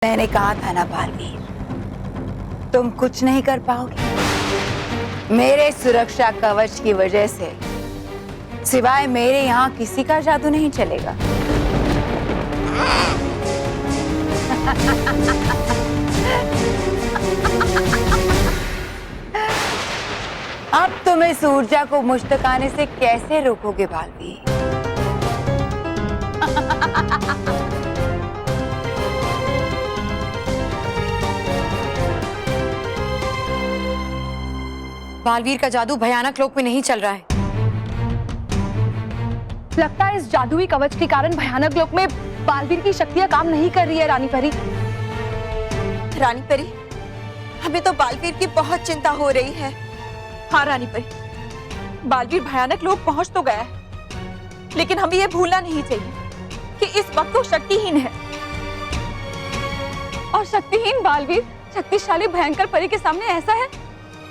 मैंने कहा था ना बालवीर, तुम कुछ नहीं कर पाओगे। मेरे सुरक्षा कवच की वजह से सिवाय मेरे यहाँ किसी का जादू नहीं चलेगा। अब तुम इस ऊर्जा को मुझ तक आने से कैसे रोकोगे बालवीर? बालवीर का जादू भयानक लोक में नहीं चल रहा है। लगता है इस जादुई कवच के कारण भयानक लोक में बालवीर की शक्तियां काम नहीं कर रही है। रानी परी, रानी परी, हमें तो बालवीर की बहुत चिंता हो रही है। हाँ रानी परी, बालवीर भयानक लोक पहुंच तो गया है, लेकिन हमें यह भूलना नहीं चाहिए कि इस वक्त वो शक्तिहीन है। और शक्तिहीन बालवीर शक्तिशाली भयंकर परी के सामने ऐसा है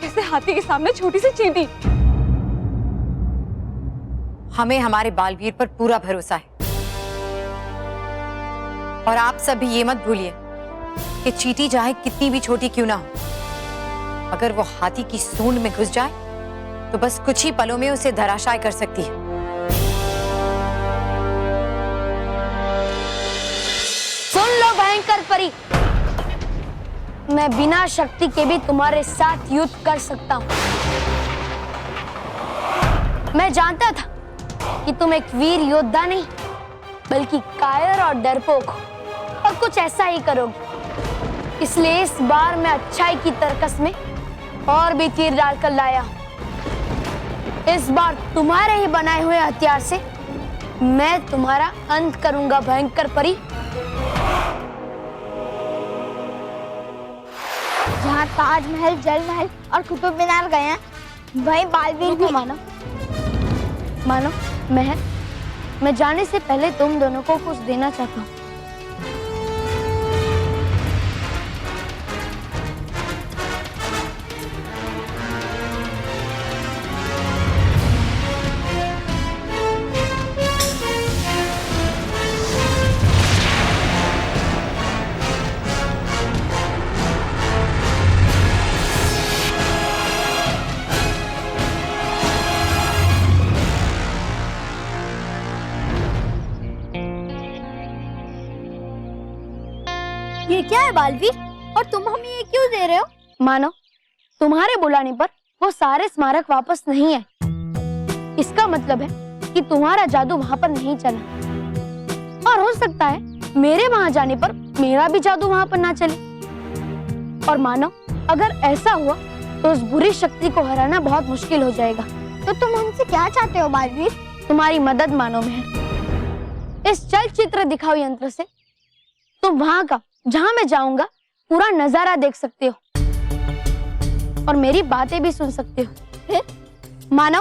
जैसे हाथी के सामने छोटी सी चींटी। हमें हमारे बालवीर पर पूरा भरोसा है और आप सब भी ये मत भूलिए कि चींटी चाहे कितनी भी छोटी क्यों ना हो, अगर वो हाथी की सूंड में घुस जाए तो बस कुछ ही पलों में उसे धराशायी कर सकती है। सुन लो भयंकर परी, मैं बिना शक्ति के भी तुम्हारे साथ युद्ध कर सकता हूँ। मैं जानता था कि तुम एक वीर योद्धा नहीं बल्कि कायर और डरपोक हो और कुछ ऐसा ही करोगे, इसलिए इस बार मैं अच्छाई की तरकस में और भी तीर डालकर लाया हूँ। इस बार तुम्हारे ही बनाए हुए हथियार से मैं तुम्हारा अंत करूंगा भयंकर परी। जहाँ ताजमहल, जलमहल और कुतुब मीनार गए हैं, वहीं बालवीर भी। मानो मैं जाने से पहले तुम दोनों को कुछ देना चाहता हूँ। ये क्या है बालवीर, और तुम हमें ये क्यों दे रहे हो? मानो तुम्हारे बुलाने पर वो सारे स्मारक वापस नहीं आए। इसका मतलब है कि तुम्हारा जादू वहाँ पर नहीं चला, और हो सकता है मेरे वहाँ जाने पर मेरा भी जादू वहाँ पर ना चले। और मानो अगर ऐसा हुआ तो उस बुरी शक्ति को हराना बहुत मुश्किल हो जाएगा। तो तुम हमसे क्या चाहते हो बालवीर? तुम्हारी मदद मानो मेहर। इस चलचित्र दिखाओ यंत्र से तुम वहाँ का, जहाँ मैं जाऊंगा, पूरा नजारा देख सकते हो और मेरी बातें भी सुन सकते हो। फिर मानो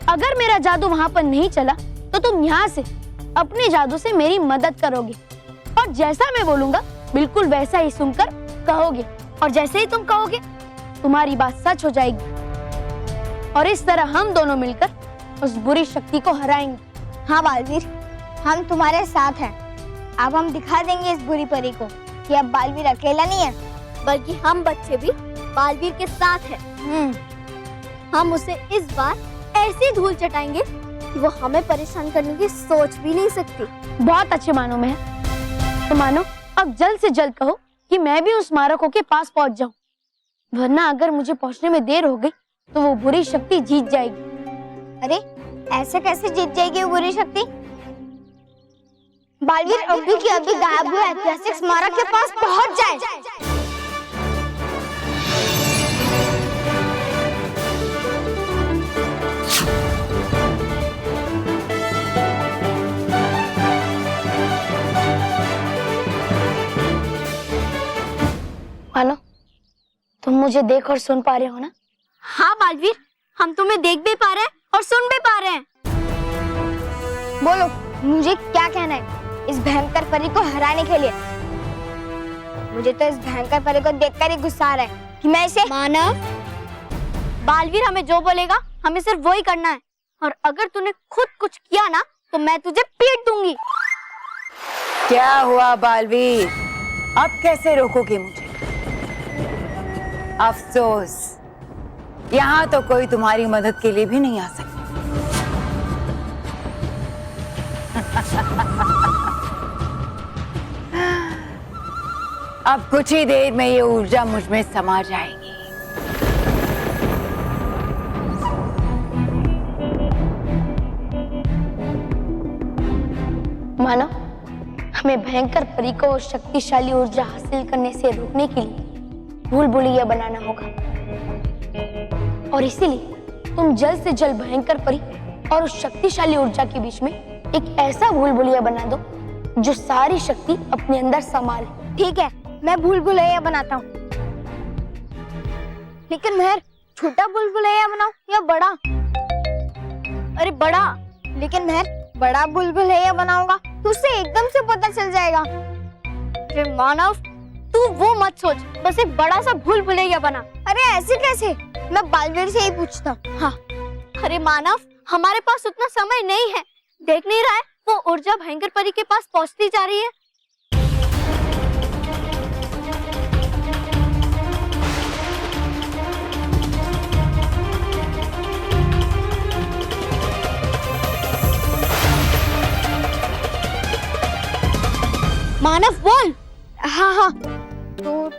अगर मेरा जादू वहाँ पर नहीं चला तो तुम यहाँ से अपने जादू से मेरी मदद करोगे और जैसा मैं बोलूंगा बिल्कुल वैसा ही सुनकर कहोगे, और जैसे ही तुम कहोगे तुम्हारी बात सच हो जाएगी और इस तरह हम दोनों मिलकर उस बुरी शक्ति को हराएंगे। हाँ बालवीर, हम तुम्हारे साथ हैं। अब हम दिखा देंगे इस बुरी परी को कि अब बालवीर अकेला नहीं है, बल्कि हम बच्चे भी बालवीर के साथ हैं। हम उसे इस बार ऐसी धूल चटाएंगे कि वो हमें परेशान करने की सोच भी नहीं सकती। बहुत अच्छे मानो मैं। तो मानो अब जल्द से जल्द कहो कि मैं भी उस स्मारकों के पास पहुंच जाऊं, वरना अगर मुझे पहुंचने में देर हो गई तो वो बुरी शक्ति जीत जाएगी। अरे ऐसे कैसे जीत जाएगी वो बुरी शक्ति? बालवीर अभी के अभी गायब हुए ऐतिहासिक स्मारक के पास पहुंच जाए। मानो तुम मुझे देख और सुन पा रहे हो ना? हाँ बालवीर, हम तुम्हें देख भी पा रहे हैं और सुन भी पा रहे हैं। बोलो, मुझे क्या कहना है इस भयंकर परी को हराने के लिए? मुझे तो इस भयंकर परी को देखकर ही गुस्सा आ रहा है कि मैं इसे मानव। बालवीर हमें जो बोलेगा हमें सिर्फ वही करना है, और अगर तूने खुद कुछ किया ना तो मैं तुझे पीट दूंगी। क्या हुआ बालवीर? अब कैसे रोकोगे मुझे? अफसोस, यहाँ तो कोई तुम्हारी मदद के लिए भी नहीं आ सकता। अब कुछ ही देर में ये ऊर्जा मुझ में समा जाएगी। मानो हमें भयंकर परी को शक्तिशाली ऊर्जा हासिल करने से रोकने के लिए भूल भुलैया बनाना होगा, और इसीलिए तुम जल्द से जल्द भयंकर परी और उस शक्तिशाली ऊर्जा के बीच में एक ऐसा भूल भुलैया बना दो जो सारी शक्ति अपने अंदर संभाले। ठीक है, मैं भूल भुलैया बनाता हूँ। लेकिन मेहर, छोटा भूल भुलैया बनाऊं या बड़ा? अरे बड़ा। लेकिन मेहर, बड़ा भूल भुलैया बनाऊंगा तो उसे एकदम से पता चल जाएगा। अरे मानव, तू वो मत सोच, बस एक बड़ा सा भूल भुलैया बना। अरे ऐसे कैसे? मैं बालवीर से ही पूछता हूँ। हाँ। अरे मानव, हमारे पास उतना समय नहीं है। देख नहीं रहा है वो ऊर्जा भयंकर परी के पास पहुंचती जा रही है। मानव बोल। हाँ हाँ, तो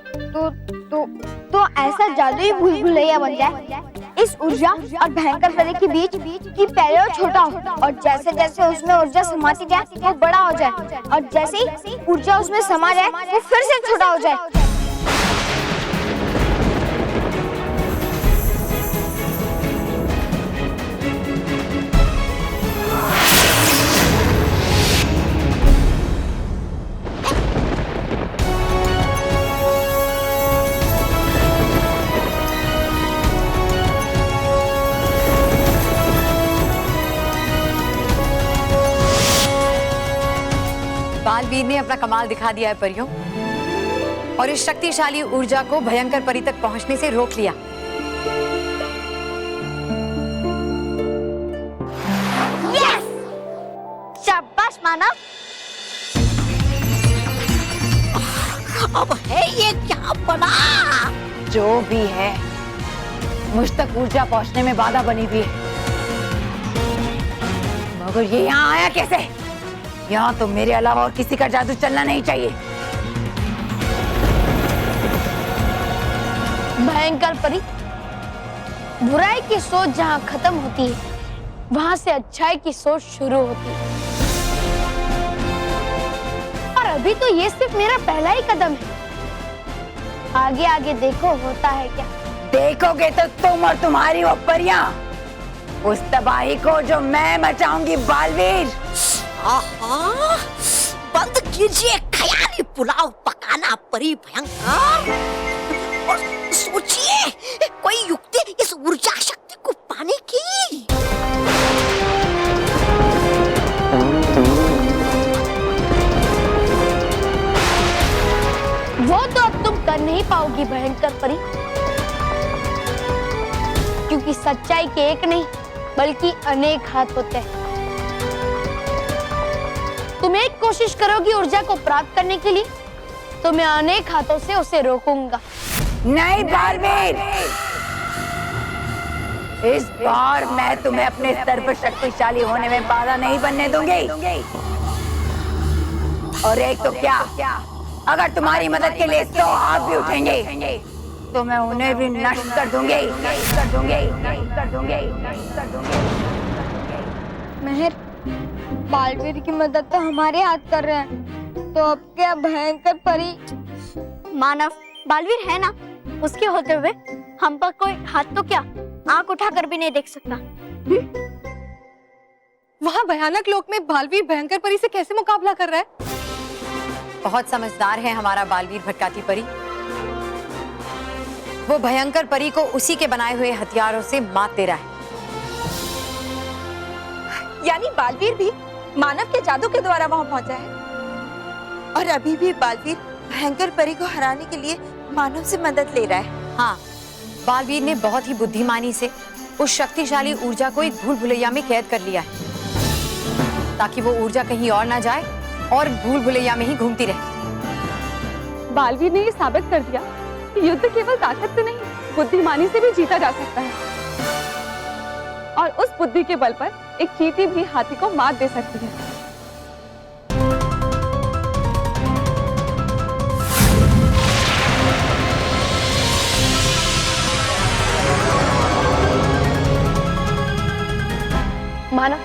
ऐसा जादुई भूल भुलैया बन जाए इस ऊर्जा और भयंकर परी के बीच कि पहले वो छोटा हो और जैसे जैसे उसमें ऊर्जा समाती जाए वो बड़ा हो जाए, और जैसे ही ऊर्जा उसमें समा जाए वो फिर से छोटा हो जाए। बालवीर ने अपना कमाल दिखा दिया है परियों, और इस शक्तिशाली ऊर्जा को भयंकर परी तक पहुंचने से रोक लिया। यस! शाबाश मानव। अब है ये क्या बना? जो भी है, मुझ तक ऊर्जा पहुंचने में बाधा बनी हुई है, मगर ये यहाँ आया कैसे? यहाँ तो मेरे अलावा और किसी का जादू चलना नहीं चाहिए। भयंकर परी, बुराई की सोच जहाँ खत्म होती है वहां से अच्छाई की सोच शुरू होती है। और अभी तो ये सिर्फ मेरा पहला ही कदम है, आगे आगे देखो होता है क्या। देखोगे तो तुम और तुम्हारी वो परियां उस तबाही को जो मैं मचाऊंगी बालवीर। आहा, बंद कीजिए ख्याली पुलाव पकाना परी भयंकर, और सोचिए कोई युक्ति इस ऊर्जा शक्ति को पाने की। वो तो अब तुम कर नहीं पाओगी भयंकर परी, क्योंकि सच्चाई के एक नहीं बल्कि अनेक हाथ होते हैं। तुम एक कोशिश करोगी ऊर्जा को प्राप्त करने के लिए, तो मैं अनेक हाथों से उसे रोकूंगा। नहीं बालवीर, इस बार मैं तुम्हें अपने स्तर पर शक्तिशाली होने में बाधा नहीं बनने दूंगी। और एक तो क्या, अगर तुम्हारी मदद के लिए 100 हाथ भी उठेंगे तो मैं उन्हें भी नष्ट कर दूंगी। मेहर, बालवीर की मदद तो हमारे हाथ कर रहे हैं, तो अब क्या भयंकर परी? मानव, बालवीर है ना, उसके होते हुए हम पर कोई हाथ तो क्या आंख उठाकर भी नहीं देख सकता। वहाँ भयानक लोक में बालवीर भयंकर परी से कैसे मुकाबला कर रहा है? बहुत समझदार है हमारा बालवीर भटकाती परी। वो भयंकर परी को उसी के बनाए हुए हथियारों से मात दे रहा है। यानी बालवीर भी मानव के जादू के द्वारा वहां पहुंचा है, और अभी भी बालवीर भयंकर परी को हराने के लिए मानव से मदद ले रहा है। हाँ, बालवीर ने बहुत ही बुद्धिमानी से उस शक्तिशाली ऊर्जा को एक भूल भुलैया में कैद कर लिया है, ताकि वो ऊर्जा कहीं और ना जाए और भूल भुलैया में ही घूमती रहे। बालवीर ने ये साबित कर दिया कि युद्ध केवल ताकत से नहीं, बुद्धिमानी से भी जीता जा सकता है। और उस बुद्धि के बल पर एक चींटी भी हाथी को मात दे सकती है। माना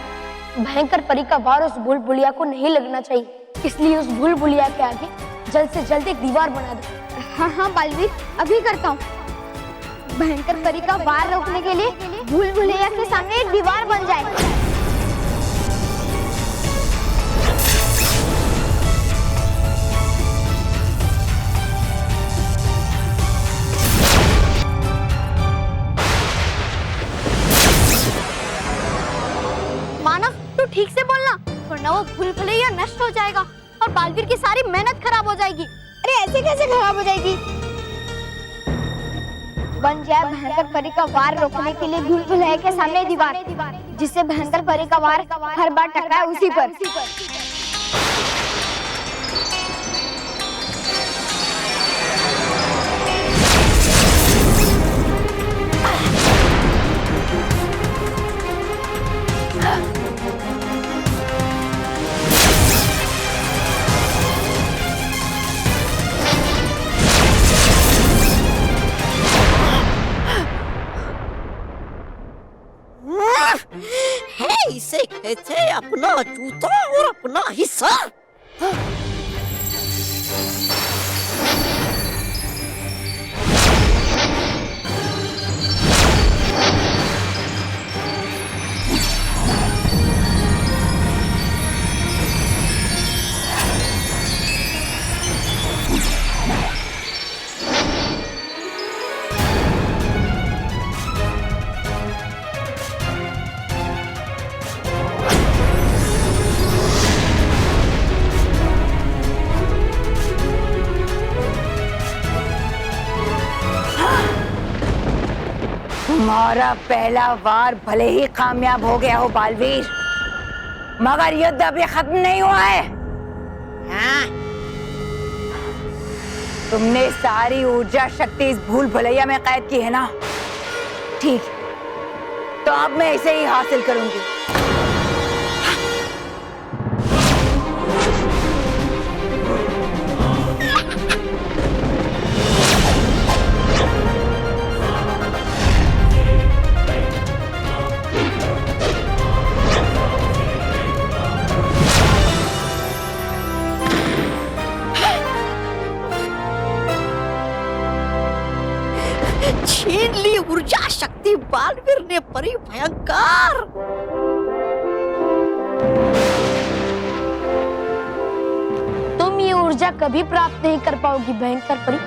भयंकर परी का वार उस भूल-भुलैया को नहीं लगना चाहिए, इसलिए उस भूल-भुलैया के आगे जल्द से जल्द एक दीवार बना दो। हाँ हाँ बालवीर, अभी करता हूँ। भयंकर परी का वार रोकने के लिए भूल-भुलैया के सामने एक दीवार बन जाए। माना तू ठीक से बोलना, वरना वो भूल-भुलैया नष्ट हो जाएगा और बालवीर की सारी मेहनत खराब हो जाएगी। अरे ऐसे कैसे खराब हो जाएगी? बन जाए भयंकर परी का वार रोकने के लिए भूल-भुलैया के सामने दीवार, जिससे भयंकर परी का वार हर बार टकराए उसी पर। इसे कहते हैं अपना जूता और अपना हिस्सा। तुम्हारा पहला वार भले ही कामयाब हो गया हो बालवीर, मगर युद्ध अभी खत्म नहीं हुआ है। हाँ? तुमने सारी ऊर्जा शक्ति इस भूल भुलैया में कैद की है ना? ठीक, तो अब मैं इसे ही हासिल करूंगी। छीन ली ऊर्जा शक्ति बालवीर ने परी भयंकर। तुम ये ऊर्जा कभी प्राप्त नहीं कर पाओगी भयंकर परी,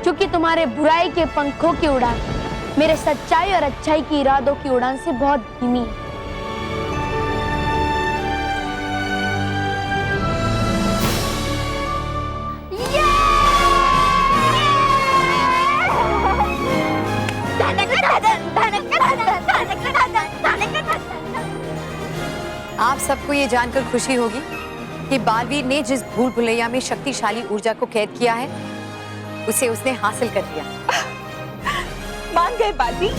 क्योंकि तुम्हारे बुराई के पंखों की उड़ान मेरे सच्चाई और अच्छाई की इरादों की उड़ान से बहुत धीमी है। आप सबको ये जानकर खुशी होगी कि बालवीर ने जिस भूल भुलैया में शक्तिशाली ऊर्जा को कैद किया है, उसे उसने हासिल कर लिया। मान गए बालवीर?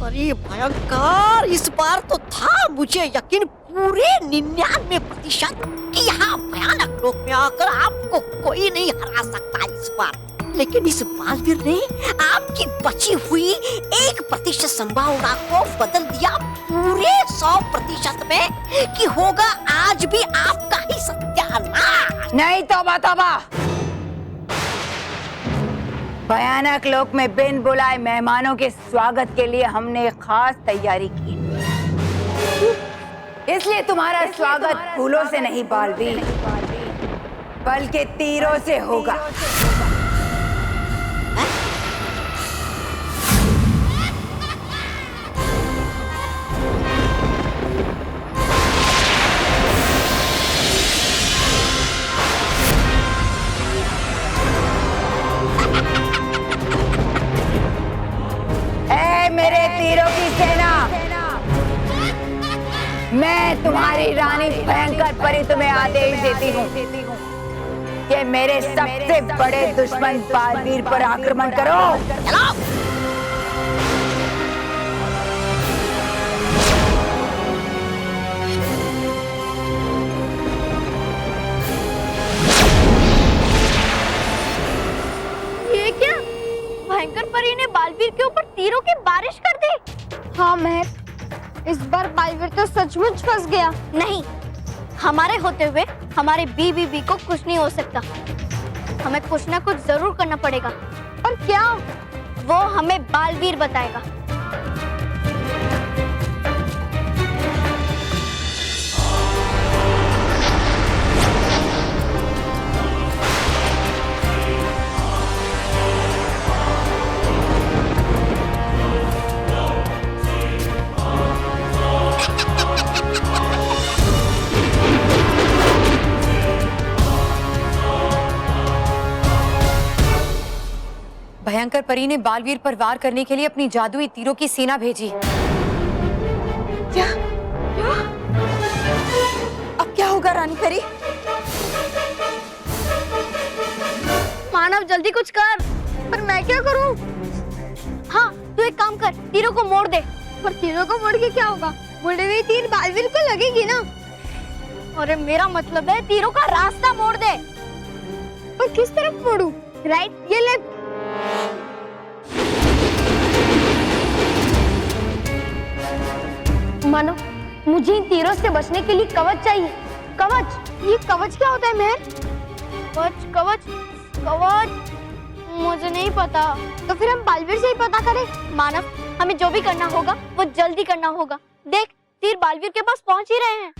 अरे भयंकर, इस बार तो था मुझे यकीन पूरे 99% कि यहाँ भयानक लोक में आकर आपको कोई नहीं हरा सकता इस बार। लेकिन इस बालवीर ने आपकी बची हुई 1% संभावना को बदल दिया पूरे 100% में कि होगा आज भी आपका ही सत्यानाश। नहीं तौबा तौबा, भयानक लोक में बिन बुलाए मेहमानों के स्वागत के लिए हमने खास तैयारी की, इसलिए तुम्हारा स्वागत फूलों से नहीं बालवीर, बल्कि तीरों से होगा। मेरे तीरों की सेना, मैं तुम्हारी रानी भयंकर परी तुम्हें आदेश देती हूँ कि मेरे सबसे बड़े दुश्मन बालवीर पर आक्रमण करो। चलो। ये क्या? भयंकर परी ने बालवीर के ऊपर तीरों की बारिश कर दी। हाँ महक, इस बार बालवीर तो सचमुच फंस गया। नहीं, हमारे होते हुए हमारे बीबीबी को कुछ नहीं हो सकता। हमें कुछ ना कुछ जरूर करना पड़ेगा। और क्या? वो हमें बालवीर बताएगा। भयंकर परी ने बालवीर पर वार करने के लिए अपनी जादुई तीरों की सेना भेजी। क्या? अब क्या होगा रानी परी? मानव जल्दी कुछ कर। पर मैं क्या करूं? हाँ, तू एक काम कर, तीरों को मोड़ दे। पर तीरों को मोड़ के क्या होगा? मुड़े हुए तीर बालवीर को लगेगी ना। अरे मेरा मतलब है तीरों का रास्ता मोड़ दे। पर किस तरफ मोड़ूं? राइट, ये लेफ्ट। मानो, मुझे इन तीरों से बचने के लिए कवच चाहिए। कवच? ये कवच क्या होता है मेहर? कवच कवच कवच मुझे नहीं पता। तो फिर हम बालवीर से ही पता करें। मानव, हमें जो भी करना होगा वो जल्दी करना होगा। देख, तीर बालवीर के पास पहुंच ही रहे हैं।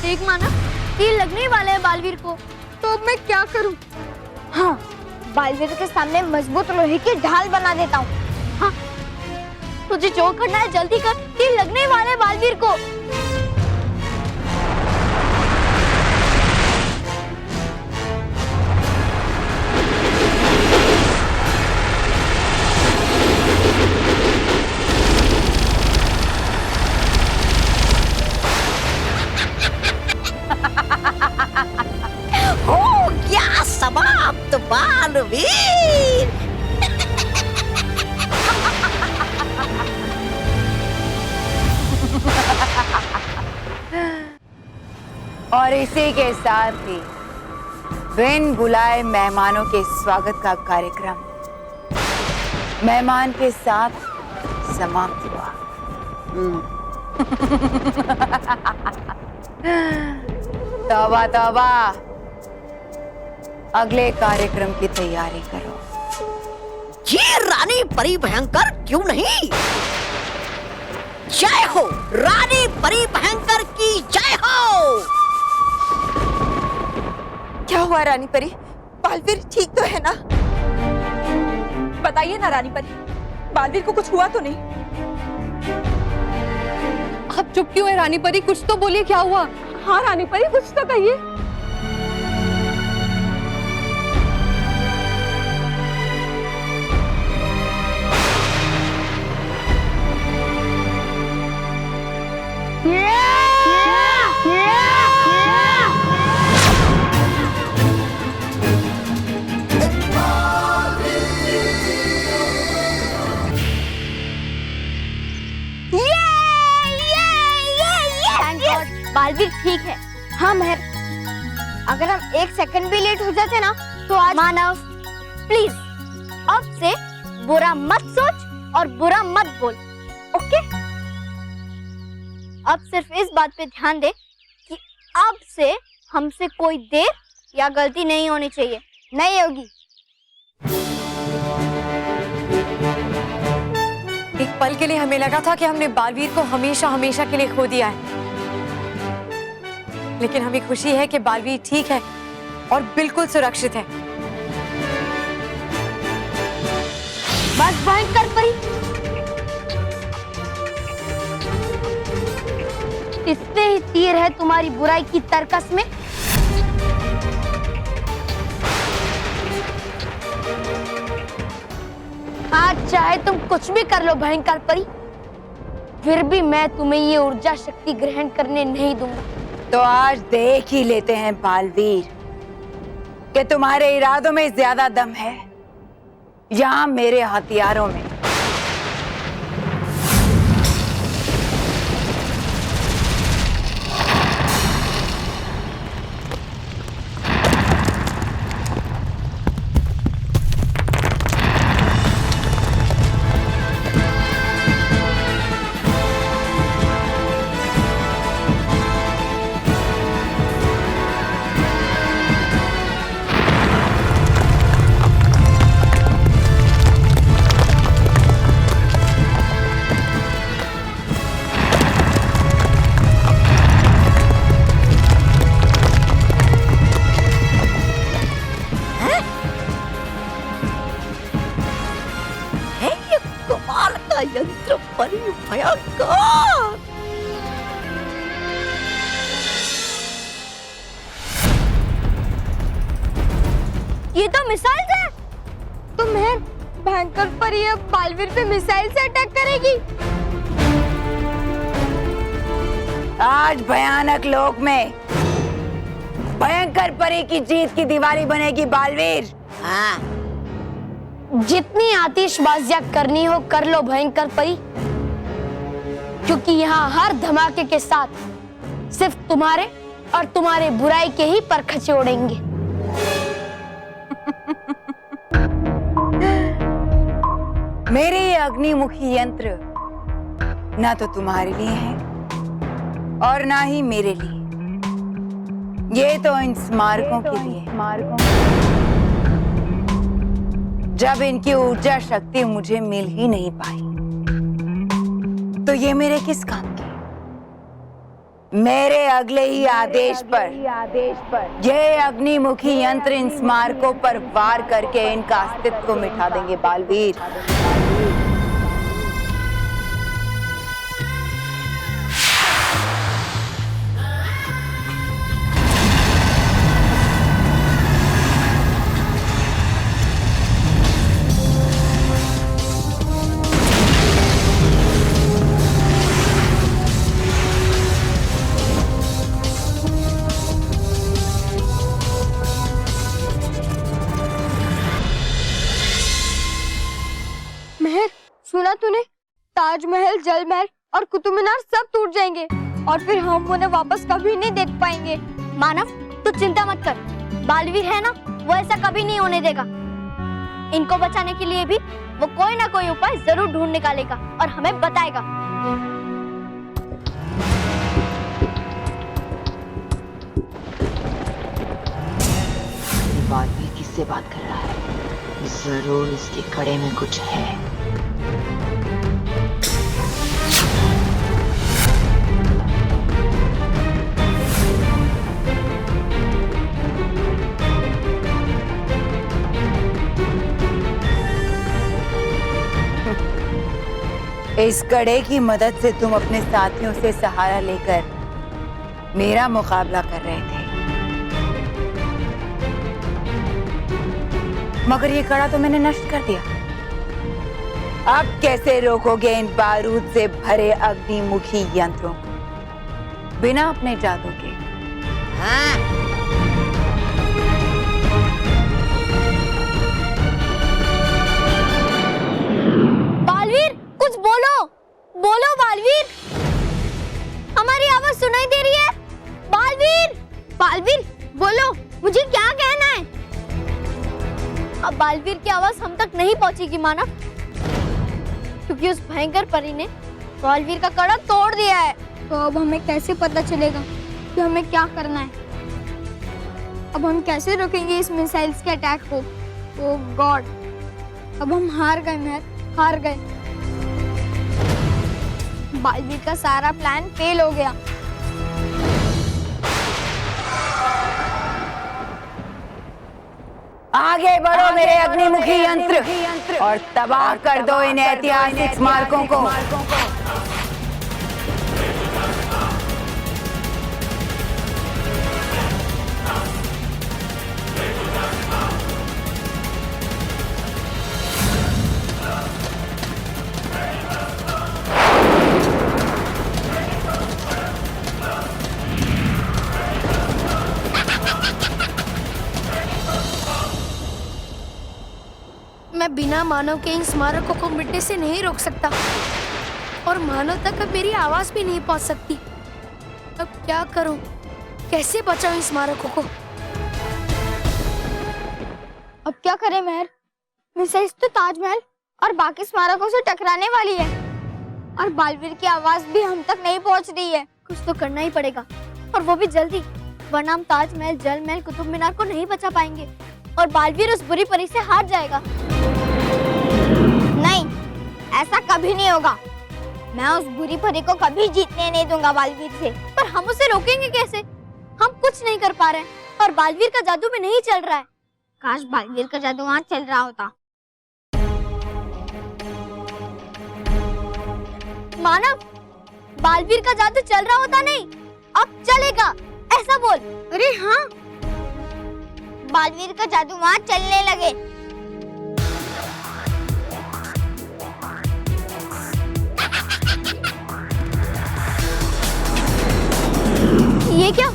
ठीक माना, तीर लगने वाले हैं बालवीर को। तो अब मैं क्या करूं? हाँ, बालवीर के सामने मजबूत लोहे की ढाल बना देता हूँ। हाँ, तुझे जो करना है जल्दी कर, तीर लगने वाले हैं बालवीर को। हो गया समाप्त बालवीर। और इसी के साथ ही बिन बुलाए मेहमानों के स्वागत का कार्यक्रम मेहमान के साथ समाप्त हुआ। तौबा तौबा, अगले कार्यक्रम की तैयारी करो। ये रानी परी भयंकर क्यों नहीं? जय हो रानी परी भयंकर की जय हो। क्या हुआ रानी परी? बालवीर ठीक तो है ना? बताइए ना रानी परी, बालवीर को कुछ हुआ तो नहीं? आप चुप क्यों है रानी परी? कुछ तो बोलिए, क्या हुआ? हाँ रानी परी, कुछ तो कहिए। बालवीर ठीक है। हाँ महर, अगर हम एक सेकंड भी लेट हो जाते ना तो आज। मानव प्लीज, अब से बुरा मत सोच और बुरा मत बोल, ओके? अब सिर्फ इस बात पे ध्यान दे कि अब से हमसे कोई देर या गलती नहीं होनी चाहिए। नहीं होगी। एक पल के लिए हमें लगा था कि हमने बालवीर को हमेशा हमेशा के लिए खो दिया है, लेकिन हमें खुशी है कि बालवीर ठीक है और बिल्कुल सुरक्षित है। बस भयंकर परी, इसमें ही तीर है तुम्हारी बुराई की तरकस में। आज चाहे तुम कुछ भी कर लो भयंकर परी, फिर भी मैं तुम्हें ये ऊर्जा शक्ति ग्रहण करने नहीं दूंगा। तो आज देख ही लेते हैं बालवीर कि तुम्हारे इरादों में ज्यादा दम है या मेरे हथियारों में। है ये कमाल का यंत्र परी भयंकर। ये तो मिसाइल है। तो मैं भयंकर परी अब बालवीर पे मिसाइल से अटैक करेगी। आज भयानक लोक में भयंकर परी की जीत की दिवाली बनेगी बालवीर। हाँ, जितनी आतिशबाजियां करनी हो कर लो भयंकर परी, क्योंकि यहाँ हर धमाके के साथ सिर्फ तुम्हारे और तुम्हारे बुराई के ही परखचे उड़ेंगे। मेरे ये अग्निमुखी यंत्र ना तो तुम्हारे लिए है और ना ही मेरे लिए, ये तो इन स्मारकों के लिए। जब इनकी ऊर्जा शक्ति मुझे मिल ही नहीं पाई तो ये मेरे किस काम के? मेरे अगले ही आदेश पर ये अग्निमुखी यंत्र इन स्मारकों पर वार करके इनका अस्तित्व को मिटा देंगे बालवीर। महर, सुना तूने? ताजमहल, जल महल और कुतुब मीनार सब टूट जाएंगे और फिर हम उन्हें वापस कभी नहीं देख पाएंगे। मानव, तू चिंता मत कर, बालवीर है ना, वो ऐसा कभी नहीं होने देगा। इनको बचाने के लिए भी वो कोई ना कोई उपाय जरूर ढूंढ निकालेगा और हमें बताएगा। बालवीर किससे बात कर रहा है? जरूर इसके कड़े में कुछ है। इस कड़े की मदद से तुम अपने साथियों से सहारा लेकर मेरा मुकाबला कर रहे थे, मगर ये कड़ा तो मैंने नष्ट कर दिया। अब कैसे रोकोगे इन बारूद से भरे अग्निमुखी यंत्रों को बिना अपने जादू के? हाँ, बालवीर, कुछ बोलो, बोलो बालवीर, हमारी आवाज सुनाई दे रही है। बालवीर, बालवीर बोलो, मुझे क्या कहना है? अब बालवीर की आवाज हम तक नहीं पहुंचेगी मानव, क्योंकि उस भयंकर परी ने बालवीर का कड़ा तोड़ दिया है। तो अब हमें कैसे पता चलेगा कि हमें क्या करना है? अब हम कैसे रोकेंगे इस मिसाइल्स के अटैक को? ओह गॉड, अब हम हार गए महर, हार गए। बालवीर का सारा प्लान फेल हो गया। आगे बढ़ो मेरे अग्निमुखी यंत्र और तबाह कर दो इन ऐतिहासिक स्मारकों को। मैं बिना मानव के इन स्मारकों को मिटने से नहीं रोक सकता और मानव तक अब मेरी आवाज भी नहीं पहुंच सकती। अब क्या करूं? कैसे बचाऊं इन स्मारकों को? अब क्या करें मेहर? मिसाइल्स तो ताजमहल और बाकी स्मारकों से टकराने वाली है और बालवीर की आवाज भी हम तक नहीं पहुंच रही है। कुछ तो करना ही पड़ेगा और वो भी जल्दी, वरना हम ताजमहल, जल महल, कुतुब मीनार को नहीं बचा पाएंगे और बालवीर उस बुरी परी से हार जाएगा। नहीं, ऐसा कभी नहीं होगा। मैं उस बुरी परी को कभी जीतने नहीं दूंगा बालवीर से। पर हम उसे रोकेंगे कैसे? हम कुछ नहीं कर पा रहे हैं और बालवीर का जादू भी नहीं चल रहा है। काश बालवीर का जादू वहाँ चल रहा होता। मानव, बालवीर का जादू चल रहा होता नहीं, अब चलेगा, ऐसा बोल। अरे हाँ, बालवीर का जादू वहाँ चलने लगे। ये क्या?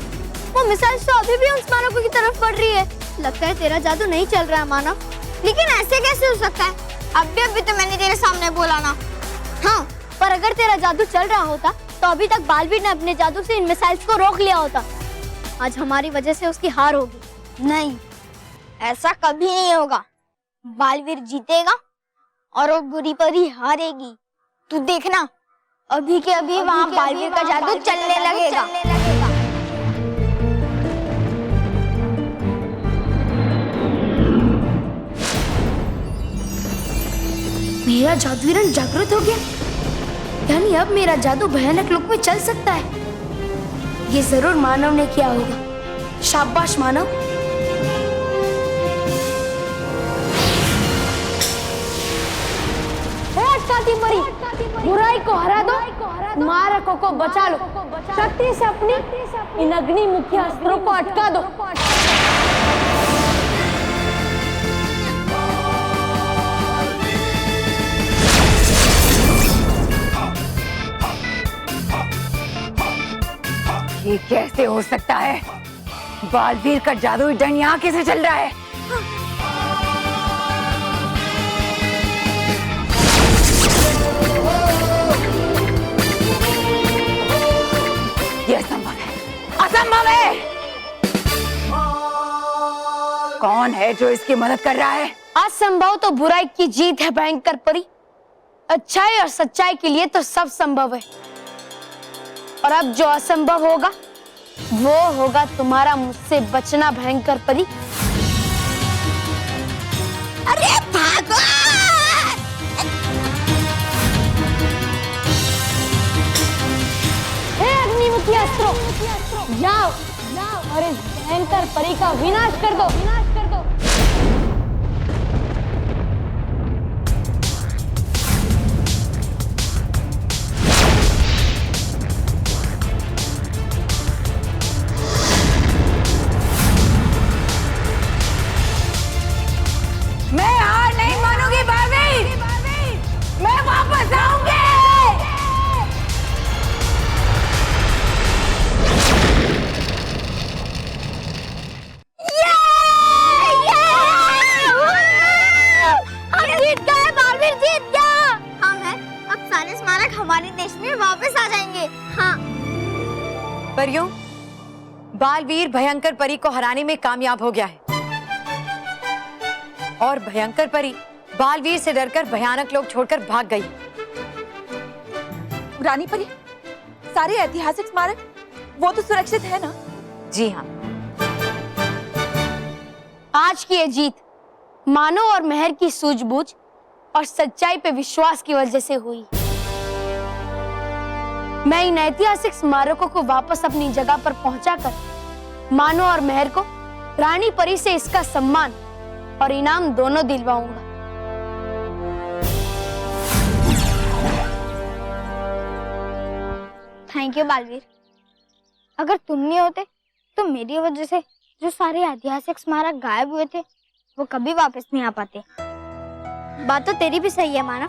वो मिसाइल तो अभी भी उन स्मारकों की तरफ बढ़ रही है। लगता है तेरा जादू नहीं चल रहा है मानव। लेकिन ऐसे कैसे हो सकता है? अभी तो मैंने तेरे सामने बोला ना। हाँ, पर अगर तेरा जादू चल रहा होता तो अभी तक बालवीर ने अपने जादू से इन मिसाइल्स को रोक लिया होता। आज हमारी वजह से उसकी हार होगी। नहीं, ऐसा कभी नहीं होगा। बालवीर जीतेगा और वो बुरी परी हारेगी। तू देखना, अभी के अभी वहाँ बालवीर का जादू चलने लगेगा। मेरा जादूगरन जागृत हो गया, यानी अब मेरा जादू भयानक लोक में चल सकता है। ये जरूर मानव ने किया होगा। शाबाश मानव। अटकाती परी, बुराई को हरा दो, स्मारकों को बचा लो। शक्ति से अपनी इन अग्निमुखी अस्त्रों को अटका दो। ये कैसे हो सकता है? बालवीर का जादुई डंड यहाँ कैसे चल रहा है? ये असंभव है, असंभव है। कौन है जो इसकी मदद कर रहा है? असंभव तो बुराई की जीत है भयंकर परी। अच्छाई और सच्चाई के लिए तो सब संभव है। और अब जो असंभव होगा वो होगा तुम्हारा मुझसे बचना भयंकर परी। अरे भगवान! हे अग्निमुखी अस्त्रों, जाओ और इस भयंकर परी का विनाश कर दो। मैं हार नहीं मानूंगी बालवीर, मैं वापस आऊंगी। हम जीत गए, बालवीर जीत गया। हाँ है, अब सारे स्मारक हमारे देश में वापस आ जाएंगे। हाँ परियों, बालवीर भयंकर परी को हराने में कामयाब हो गया है और भयंकर परी बालवीर से डरकर भयानक लोक छोड़कर भाग गई। रानी परी, सारे ऐतिहासिक स्मारक वो तो सुरक्षित है ना? जी हाँ। आज की ये जीत मानव और मेहर की सूझबूझ और सच्चाई पे विश्वास की वजह से हुई। मैं इन ऐतिहासिक स्मारकों को वापस अपनी जगह पर पहुंचाकर मानव और मेहर को रानी परी से इसका सम्मान और इनाम दोनों दिलवाऊंगा। Thank you Baalveer. अगर तुम नहीं होते तो मेरी वजह से जो सारे ऐतिहासिक स्मारक गायब हुए थे वो कभी वापस नहीं आ पाते। बात तो तेरी भी सही है मानव,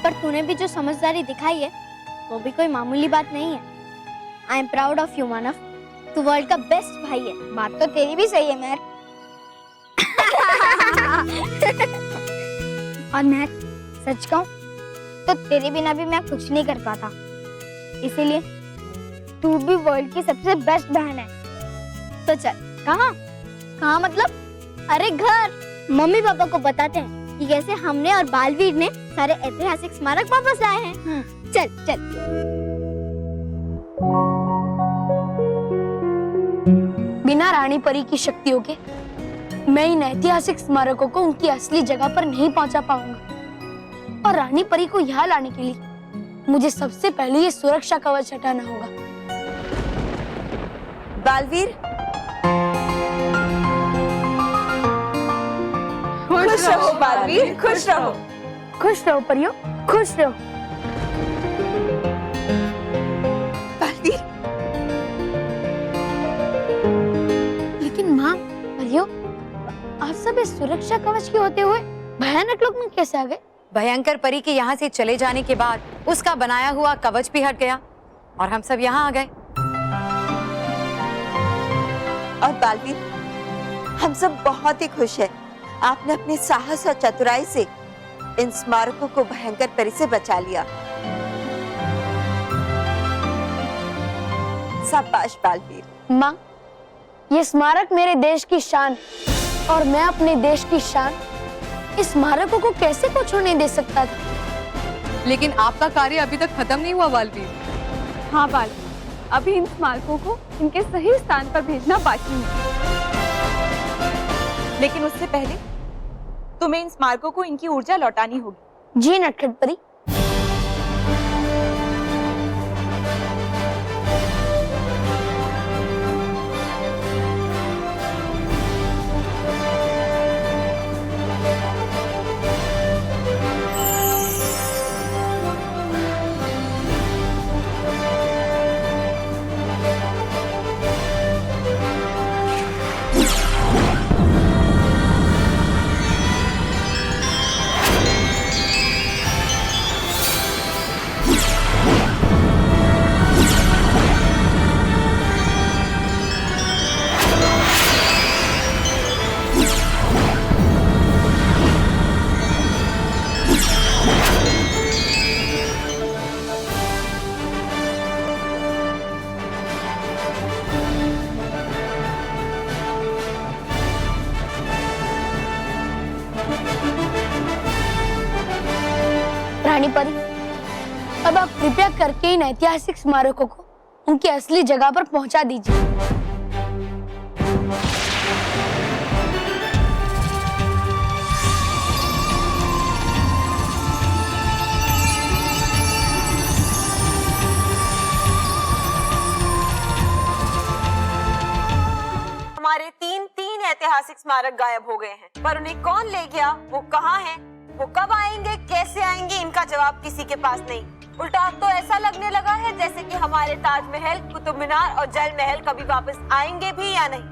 पर तूने भी जो समझदारी दिखाई है वो भी कोई मामूली बात नहीं है। I am proud of you Manav, तू वर्ल्ड का बेस्ट भाई है। बात तो तेरी भी सही है मेहर। और मैं सच कहूं तो तेरे बिना भी मैं कुछ नहीं कर पाता, इसीलिए तू भी वर्ल्ड की सबसे बेस्ट बहन है। तो चल। कहाँ मतलब? अरे घर। मम्मी पापा को बताते हैं कि कैसे हमने और बालवीर ने सारे ऐतिहासिक स्मारक वापस लाए हैं। चल चल। बिना रानी परी की शक्तियों के मैं इन ऐतिहासिक स्मारकों को उनकी असली जगह पर नहीं पहुंचा पाऊंगा, और रानी परी को यहाँ लाने के लिए मुझे सबसे पहले ये सुरक्षा कवच हटाना होगा। बालवीर, खुश रहो बालवीर, खुश रहो। खुश रहो परियो, खुश रहो। बालवीर, लेकिन माँ, परियो, आप सब इस सुरक्षा कवच के होते हुए भयानक लोक में कैसे आ गए? भयंकर परी के यहाँ से चले जाने के बाद उसका बनाया हुआ कवच भी हट गया और हम सब यहाँ आ गए। और बालवीर, हम सब बहुत ही खुश हैं। आपने अपने साहस और चतुराई से इन स्मारकों को भयंकर परी से बचा लिया। शाबाश बालवीर। माँ, ये स्मारक मेरे देश की शान, और मैं अपने देश की शान इस स्मारकों को कैसे कुछ होने दे सकता था। लेकिन आपका कार्य अभी तक खत्म नहीं हुआ बालवीर। हाँ बालवीर, अभी इन स्मारकों को इनके सही स्थान पर भेजना बाकी है। लेकिन उससे पहले तुम्हें इन स्मारकों को इनकी ऊर्जा लौटानी होगी। जी नटखट परी। रानी परी, अब आप कृपया करके इन ऐतिहासिक स्मारकों को उनकी असली जगह पर पहुंचा दीजिए। हमारे तीन ऐतिहासिक स्मारक गायब हो गए हैं, पर उन्हें कौन ले गया, वो कहाँ हैं, वो कब आएंगे, कैसे आएंगे, इनका जवाब किसी के पास नहीं। उल्टा अब तो ऐसा लगने लगा है जैसे कि हमारे ताजमहल, कुतुब मीनार और जल महल कभी वापस आएंगे भी या नहीं।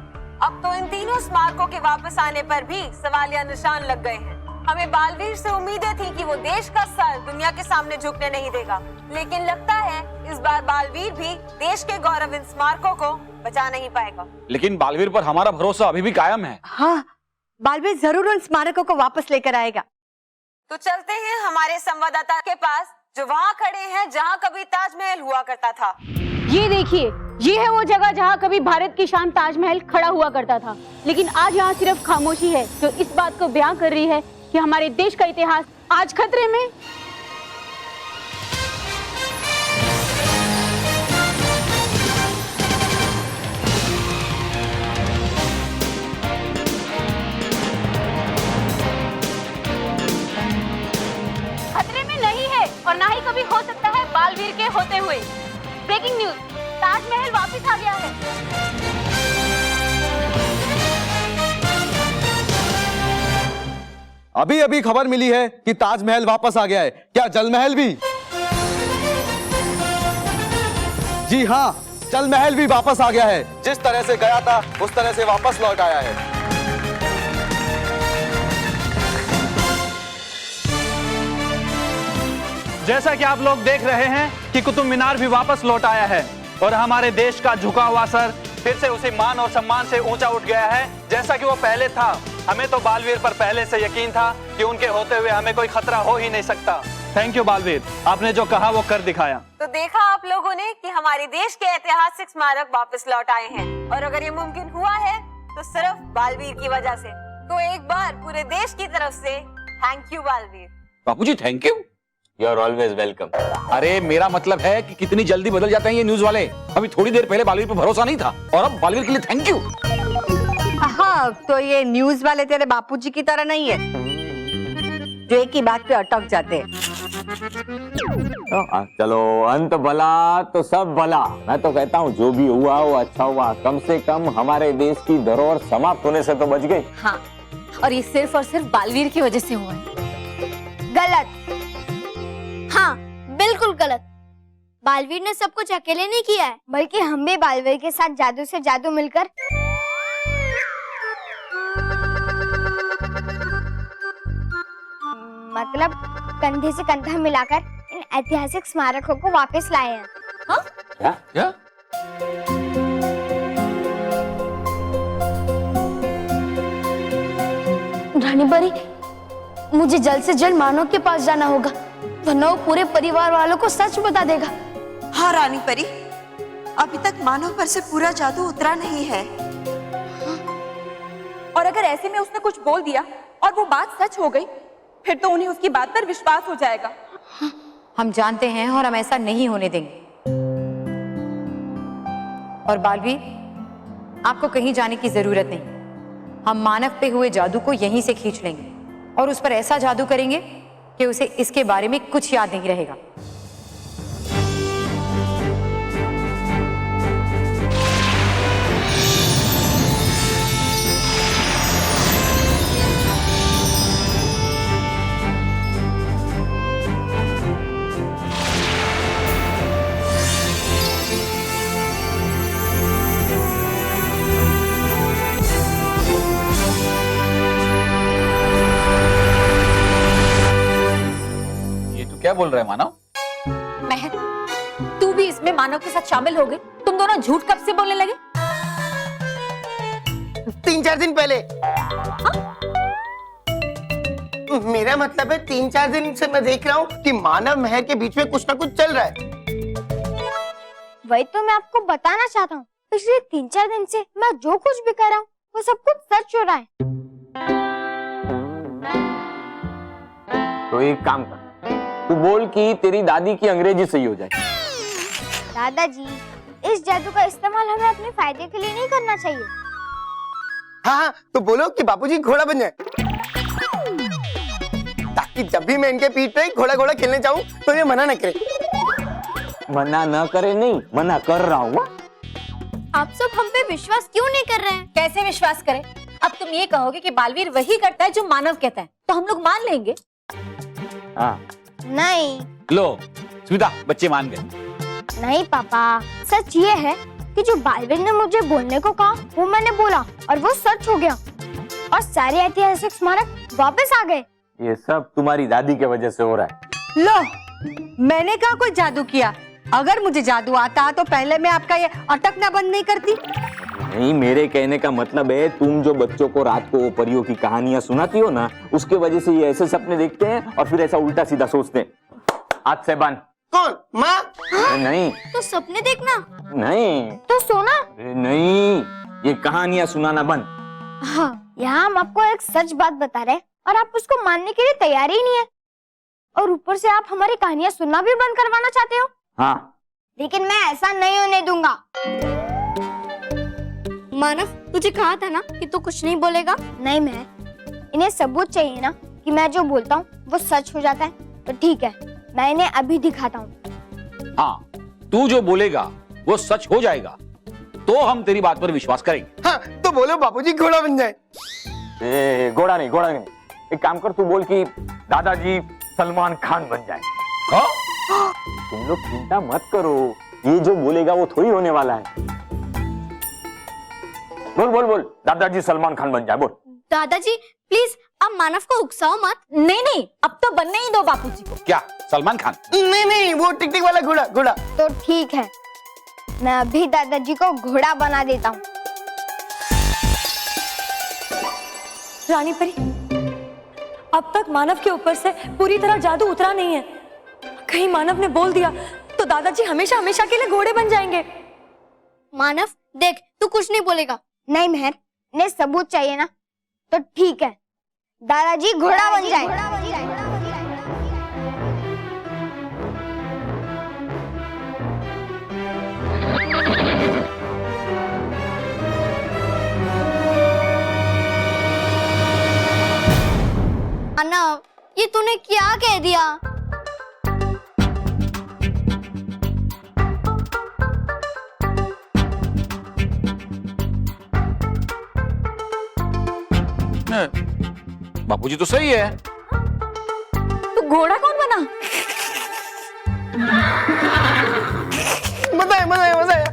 अब तो इन तीनों स्मारकों के वापस आने पर भी सवालिया निशान लग गए हैं। हमें बालवीर से उम्मीदें थी कि वो देश का सर दुनिया के सामने झुकने नहीं देगा, लेकिन लगता है इस बार बालवीर भी देश के गौरव इन स्मारकों को बचा नहीं पाएगा। लेकिन बालवीर पर हमारा भरोसा अभी भी कायम है। हाँ, बालवीर जरूर उन स्मारकों को वापस लेकर आएगा। तो चलते हैं हमारे संवाददाता के पास, जो वहाँ खड़े हैं जहाँ कभी ताजमहल हुआ करता था। ये देखिए, ये है वो जगह जहाँ कभी भारत की शान ताजमहल खड़ा हुआ करता था, लेकिन आज यहाँ सिर्फ खामोशी है जो इस बात को बयां कर रही है कि हमारे देश का इतिहास आज खतरे में। खतरे में नहीं है और ना ही कभी हो सकता है बालवीर के होते हुए। ब्रेकिंग न्यूज, ताजमहल वापस आ गया है। अभी अभी खबर मिली है कि ताजमहल वापस आ गया है। क्या जल महल भी? जी हाँ, जल महल भी वापस आ गया है। जिस तरह से गया था उस तरह से वापस लौट आया है। जैसा कि आप लोग देख रहे हैं कि कुतुब मीनार भी वापस लौट आया है और हमारे देश का झुका हुआ सर फिर से उसी मान और सम्मान से ऊंचा उठ गया है जैसा कि वो पहले था। हमें तो बालवीर पर पहले से यकीन था कि उनके होते हुए हमें कोई खतरा हो ही नहीं सकता। थैंक यू बालवीर, आपने जो कहा वो कर दिखाया। तो देखा आप लोगों ने कि हमारे देश के ऐतिहासिक स्मारक वापस लौट आए हैं और अगर ये मुमकिन हुआ है तो सिर्फ बालवीर की वजह से। तो एक बार पूरे देश की तरफ से thank you Baalveer. Bapuji thank you. You are always welcome. अरे मेरा मतलब है कि कितनी जल्दी बदल जाते हैं ये न्यूज वाले। अभी थोड़ी देर पहले बालवीर पर भरोसा नहीं था और अब बालवीर के लिए थैंक यू। हाँ, तो ये न्यूज वाले तेरे बापूजी की तरह नहीं है जो एक ही बात पे अटक जाते हैं। चलो अंत भला तो सब भला। मैं तो कहता हूँ जो भी हुआ वो अच्छा हुआ। कम से कम हमारे देश की धरोहर समाप्त होने से तो बच गई। हाँ, और ये सिर्फ और सिर्फ बालवीर की वजह से हुआ है। गलत। हाँ, बिल्कुल गलत। बालवीर ने सब कुछ अकेले नहीं किया है, बल्कि हम भी बालवीर के साथ जादू से जादू मिलकर मतलब कंधे से कंधा मिलाकर इन ऐतिहासिक स्मारकों को वापस लाए हैं। हाँ? क्या? रानी परी, मुझे जल्द से जल्द मानव के पास जाना होगा, वरना वो पूरे परिवार वालों को सच बता देगा। हाँ रानी परी, अभी तक मानव पर से पूरा जादू उतरा नहीं है। और अगर ऐसे में उसने कुछ बोल दिया और वो बात सच हो गई, फिर तो उन्हें उसकी बात पर विश्वास हो जाएगा। हम जानते हैं और हम ऐसा नहीं होने देंगे। और बालवीर, आपको कहीं जाने की जरूरत नहीं। हम मानव पे हुए जादू को यहीं से खींच लेंगे और उस पर ऐसा जादू करेंगे कि उसे इसके बारे में कुछ याद नहीं रहेगा। क्या बोल रहे हैं मानव? महर, तू भी इसमें मानव के साथ शामिल हो गई। तुम दोनों झूठ कब से बोलने लगे? 3-4 दिन पहले। हाँ? मेरा मतलब है 3-4 दिन से मैं देख रहा हूँ कि मानव महर के बीच में कुछ ना कुछ चल रहा है। वही तो मैं आपको बताना चाहता हूँ। पिछले 3-4 दिन से मैं जो कुछ भी कर रहा हूँ वो सब कुछ सच हो रहा है। तो एक काम कर, तू बोल कि तेरी दादी की अंग्रेजी सही हो जाए। दादाजी, इस जादू का इस्तेमाल हमें अपने फायदे के लिए नहीं करना चाहिए। हाँ, तो बोलो कि बापूजी घोड़ा बन जाए, ताकि जब भी मैं इनके पीठ पे घोड़ा घोड़ा खेलने जाऊं तो ये मना न करे। मना न करे नहीं, मना कर रहा हूँ। आप सब हम पे विश्वास क्यों नहीं कर रहे हैं? कैसे विश्वास करें? अब तुम ये कहोगे कि बालवीर वही करता है जो मानव कहता है, तो हम लोग मान लेंगे। हाँ। नहीं। लो स्मिता, बच्चे मान गए। नहीं पापा, सच ये है कि जो बालवीर ने मुझे बोलने को कहा वो मैंने बोला और वो सच हो गया और सारे ऐतिहासिक स्मारक वापस आ गए। ये सब तुम्हारी दादी के वजह से हो रहा है। लो, मैंने कहा कोई जादू किया। अगर मुझे जादू आता तो पहले मैं आपका ये अटकना बंद नहीं करती। नहीं, मेरे कहने का मतलब है तुम जो बच्चों को रात को परियों की कहानियां सुनाती हो ना, उसके वजह से ये ऐसे सपने देखते हैं और फिर ऐसा उल्टा सीधा सोचते हैं। आज से बंद। कौन? माँ? नहीं। तो सपने देखना? नहीं। तो सोना? नहीं, ये कहानियां सुनाना बंद। हाँ, यहाँ हम आपको एक सच बात बता रहे हैं और आप उसको मानने के लिए तैयार ही नहीं है, और ऊपर से आप हमारी कहानियां सुनना भी बंद करवाना चाहते हो। हाँ, लेकिन मैं ऐसा नहीं होने दूंगा। मानव, तुझे कहा था ना कि तू कुछ नहीं बोलेगा। नहीं, मैं इन्हें सबूत चाहिए ना कि मैं जो बोलता हूँ वो सच हो जाता है। तो ठीक है, मैं इन्हें अभी दिखाता हूँ। हाँ, तू जो बोलेगा वो सच हो जाएगा तो हम तेरी बात पर विश्वास करेंगे। हाँ, तो बोलो बापूजी घोड़ा बन जाए। घोड़ा नहीं, घोड़ा नहीं, एक काम कर, तू बोल कि दादाजी सलमान खान बन जाए। तुम लोग चिंता मत करो, ये जो बोलेगा वो थोड़ी होने वाला है। बोल बोल बोल, दादाजी सलमान खान बन जाए, बोल। दादाजी प्लीज अब मानव को उकसाओ मत। नहीं नहीं, अब तो बनने ही दो बापूजी को। क्या सलमान खान? नहीं नहीं, वो टिक टिक वाला घोड़ा घोड़ा। तो ठीक है, मैं अभी दादाजी को घोड़ा बना देता हूँ। रानी परी, अब तक मानव के ऊपर से पूरी तरह जादू उतरा नहीं है। कहीं मानव ने बोल दिया तो दादाजी हमेशा हमेशा के लिए घोड़े बन जाएंगे। मानव देख, तू कुछ नहीं बोलेगा। नहीं मेहर, ने सबूत चाहिए ना, तो ठीक है, दादाजी घोड़ा बन जाए। मानव, ये तूने क्या कह दिया? बापूजी तो सही है। तो घोड़ा कौन बना? मजा आया।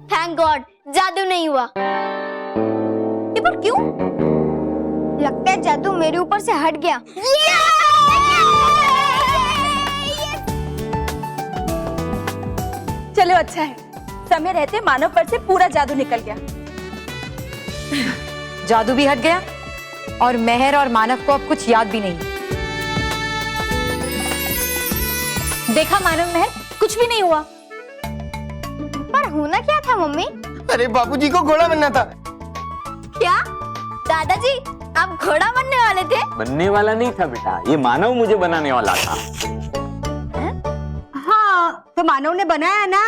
थैंक गॉड, जादू नहीं हुआ। ये पर क्यों? लगता है जादू मेरे ऊपर से हट गया। चलो अच्छा है, समय रहते मानव पर से पूरा जादू निकल गया। जादू भी हट गया और मेहर और मानव को अब कुछ याद भी नहीं। देखा मानव, मेहर कुछ भी नहीं हुआ। पर होना क्या था मम्मी? अरे बापूजी को घोड़ा बनना था। क्या दादाजी आप घोड़ा बनने वाले थे? बनने वाला नहीं था बेटा, ये मानव मुझे बनाने वाला था। हाँ, तो मानव ने बनाया ना।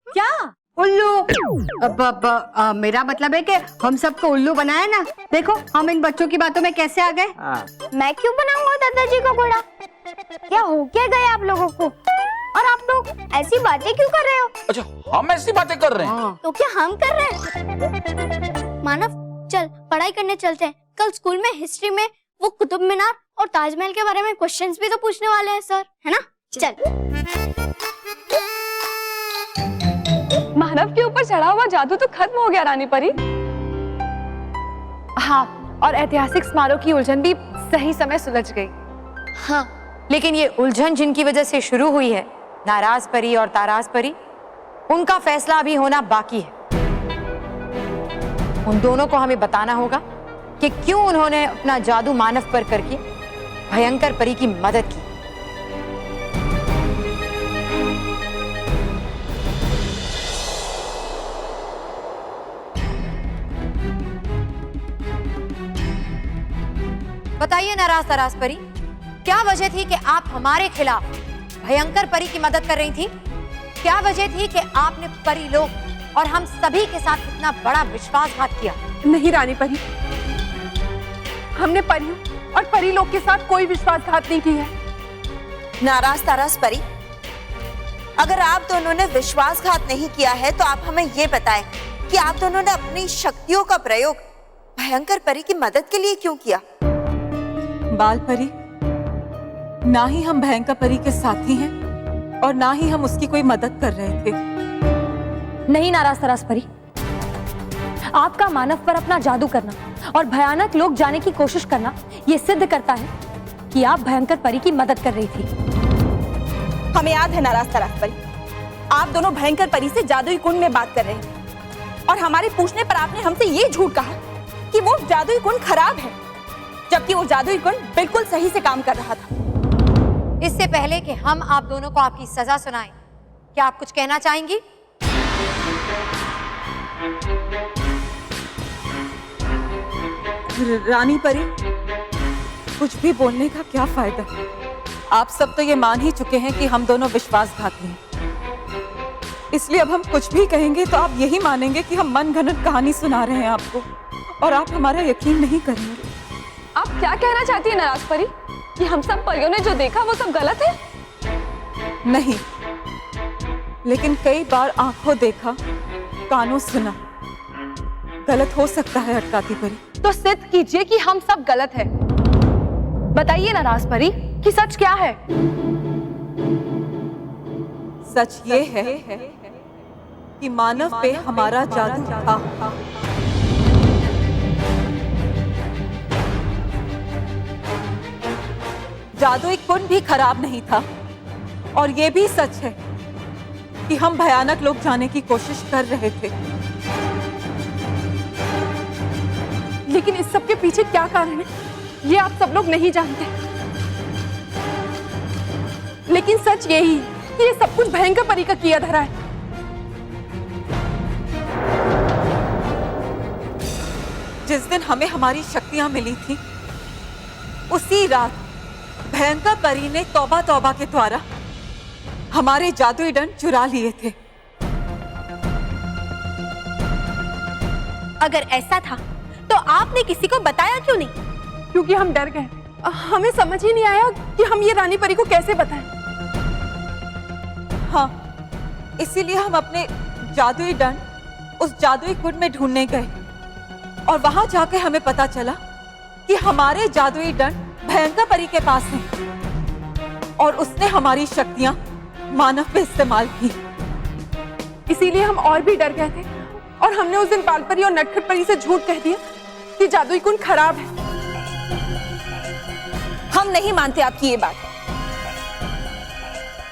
क्या? उल्लू। अब मेरा मतलब है कि हम सबको उल्लू बनाया ना। देखो हम इन बच्चों की बातों में कैसे आ गए। मैं क्यों बनाऊंगा दादाजी को घोड़ा? क्या हो क्या गए आप लोगों को? और आप लोग ऐसी बातें क्यों कर रहे हो? अच्छा, हम ऐसी बातें कर रहे हैं? तो क्या हम कर रहे हैं? मानव चल पढ़ाई करने चलते हैं। कल स्कूल में हिस्ट्री में वो कुतुब मीनार और ताजमहल के बारे में क्वेश्चंस भी तो पूछने वाले हैं सर, है ना? चल। मानव के ऊपर चढ़ा हुआ जादू तो खत्म हो गया रानी परी। हाँ, और ऐतिहासिक स्मारक की उलझन भी सही समय सुलझ गई। हाँ, लेकिन ये उलझन जिनकी वजह से शुरू हुई है, नाराज परी और ताराज परी, उनका फैसला अभी होना बाकी है। उन दोनों को हमें बताना होगा कि क्यों उन्होंने अपना जादू मानव पर करके भयंकर परी की मदद की। बताइए नाराज ताराज परी, क्या वजह थी कि आप हमारे खिलाफ भयंकर परी की मदद कर रही थी? क्या वजह थी कि आपने परी लोग और हम सभी के साथ इतना बड़ा विश्वासघात किया? नहीं रानी परी, हमने परियों और परी लोग के साथ कोई विश्वासघात नहीं किया है। नाराज ताराज परी, अगर आप दोनों ने विश्वासघात नहीं किया है तो आप हमें ये बताएं कि आप दोनों ने अपनी शक्तियों का प्रयोग भयंकर परी की मदद के लिए क्यों किया? बाल परी, ना ही हम भयंकर परी के साथी हैं और ना ही हम उसकी कोई मदद कर रहे थे। नहीं नाराज ताराज परी, आपका मानव पर अपना जादू करना और भयानक लोग जाने की कोशिश करना ये सिद्ध करता है कि आप भयंकर परी की मदद कर रही थी। हमें याद है नाराज ताराज परी, आप दोनों भयंकर परी से जादुई कुंड में बात कर रहे थे और हमारे पूछने पर आपने हमसे ये झूठ कहा कि वो जादुई कुंड खराब है, जबकि वो जादुई कुंड बिल्कुल सही से काम कर रहा था। इससे पहले कि हम आप दोनों को आपकी सजा सुनाएं, क्या आप कुछ कहना चाहेंगी? रानी परी, कुछ भी बोलने का क्या फायदा? आप सब तो ये मान ही चुके हैं कि हम दोनों विश्वासघाती हैं। इसलिए अब हम कुछ भी कहेंगे तो आप यही मानेंगे कि हम मनगढ़ंत कहानी सुना रहे हैं आपको, और आप हमारा यकीन नहीं करेंगे। आप क्या कहना चाहती है नाराज परी कि हम सब परियों ने जो देखा वो सब गलत है? नहीं, लेकिन कई बार आंखों देखा, कानों सुना, गलत हो सकता है अटकाती परी। तो सिद्ध कीजिए कि हम सब गलत हैं। बताइए ना रास परी कि सच क्या है। सच ये है कि मानव पे हमारा जादू था। जादुई कुंड भी खराब नहीं था, और ये भी सच है कि हम भयानक लोग जाने की कोशिश कर रहे थे। लेकिन इस सब के पीछे क्या कारण है, ये आप सब लोग नहीं जानते। लेकिन सच यही है कि ये सब कुछ भयंकर परी का किया धरा है। जिस दिन हमें हमारी शक्तियां मिली थी, उसी रात भयंकर परी ने तौबा तौबा के द्वारा हमारे जादुई दंड चुरा लिए थे। अगर ऐसा था तो आपने किसी को बताया क्यों नहीं? क्योंकि हम डर गए। हमें समझ ही नहीं आया कि हम ये रानी परी को कैसे बताएं। हाँ, इसीलिए हम अपने जादुई दंड उस जादुई कुंड में ढूंढने गए, और वहां जाके हमें पता चला कि हमारे जादुई दंड भयंकर परी के पास हैं, और उसने हमारी शक्तियां मानव पे इस्तेमाल की। इसीलिए हम और भी डर गए थे, और हमने उस दिन बाल परी और नटखट परी से झूठ कह दिया कि जादुई कुंड खराब है। हम नहीं मानते आपकी ये बात,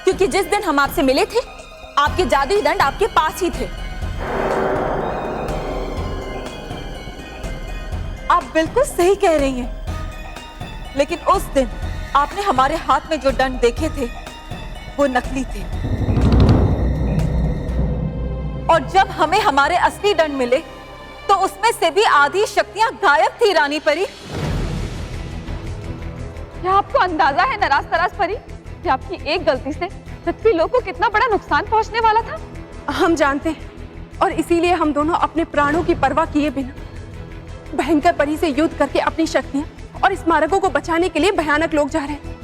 क्योंकि जिस दिन हम आपसे मिले थे, आपके जादुई दंड आपके पास ही थे। आप बिल्कुल सही कह रही हैं, लेकिन उस दिन आपने हमारे हाथ में जो दंड देखे थे वो नकली थे, और जब हमें हमारे असली दंड मिले तो उसमें से भी आधी शक्तियां गायब थी। रानी परी, क्या आपको अंदाजा है नराज तराज परी कि आपकी एक गलती से पृथ्वी लोक को कितना बड़ा नुकसान पहुंचने वाला था? हम जानते हैं, और इसीलिए हम दोनों अपने प्राणों की परवाह किए बिना भयंकर परी से युद्ध करके अपनी शक्तियां और स्मारकों को बचाने के लिए भयानक लोग जा रहे हैं।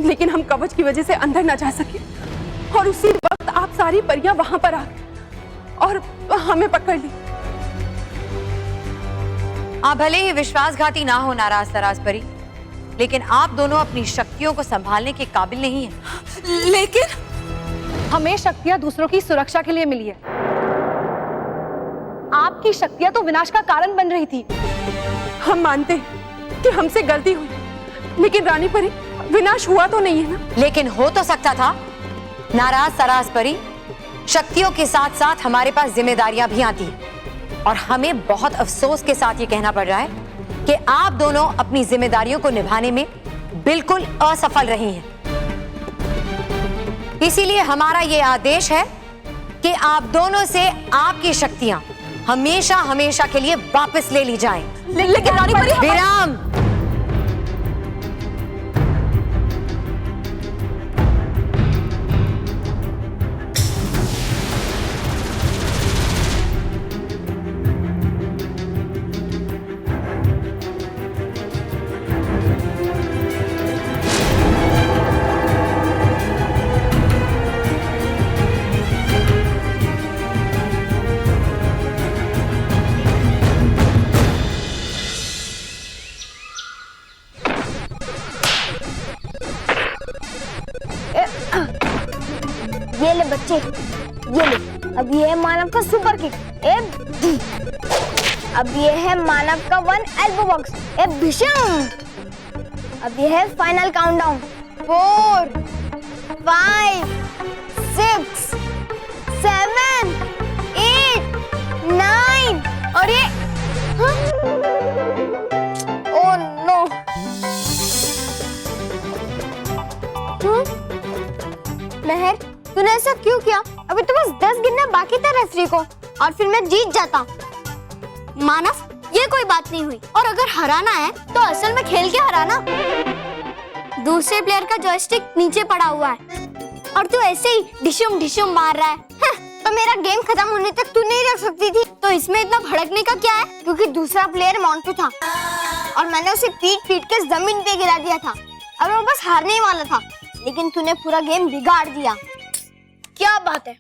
लेकिन हम कवच की वजह से अंदर ना जा सके, और उसी वक्त आप सारी परियां वहां पर आ गई और हमें पकड़ ली। आप भले ही विश्वासघाती ना हो नाराज तराज परी, लेकिन आप दोनों अपनी शक्तियों को संभालने के काबिल नहीं हैं। लेकिन हमें शक्तियां दूसरों की सुरक्षा के लिए मिली है। आपकी शक्तियां तो विनाश का कारण बन रही थी। हम मानते हैं कि हमसे गलती हुई, लेकिन रानी परी, विनाश हुआ तो नहीं है ना? लेकिन हो तो सकता था। नाराज तराज परी, शक्तियों के साथ साथ हमारे पास जिम्मेदारियां भी आती हैं, और हमें बहुत अफसोस के साथ ये कहना पड़ रहा है कि आप दोनों अपनी जिम्मेदारियों को निभाने में बिल्कुल असफल रही हैं। इसीलिए हमारा ये आदेश है कि आप दोनों से आपकी शक्तियां हमेशा हमेशा के लिए वापस ले ली जाएं। लेकिन रानी परी, विराम। ये ले बच्चे, ये ले। अब ये है मानव का सुपर किक, अब ये है मानव का वन एल्बो बॉक्स, भीषण। अब ये है फाइनल काउंटडाउन, 4, 5, 6, 7, 8, 9, और ये ओह नो। महर, तूने ऐसा क्यों किया? अभी तो बस 10 गिनना बाकी था रेफरी को, और फिर मैं जीत जाता। मानव, ये कोई बात नहीं हुई, और अगर हराना है तो असल में खेल के हराना। दूसरे प्लेयर का जॉयस्टिक नीचे पड़ा हुआ है और तू ऐसे ही डिशुम डिशुम मार रहा है। तो मेरा गेम खत्म होने तक तू नहीं रख सकती थी? तो इसमें इतना भड़कने का क्या है? क्योंकि दूसरा प्लेयर माउंट पे था और मैंने उसे पीट पीट के जमीन पे गिरा दिया था, और वो बस हारने ही वाला था, लेकिन तूने पूरा गेम बिगाड़ दिया। क्या बात है,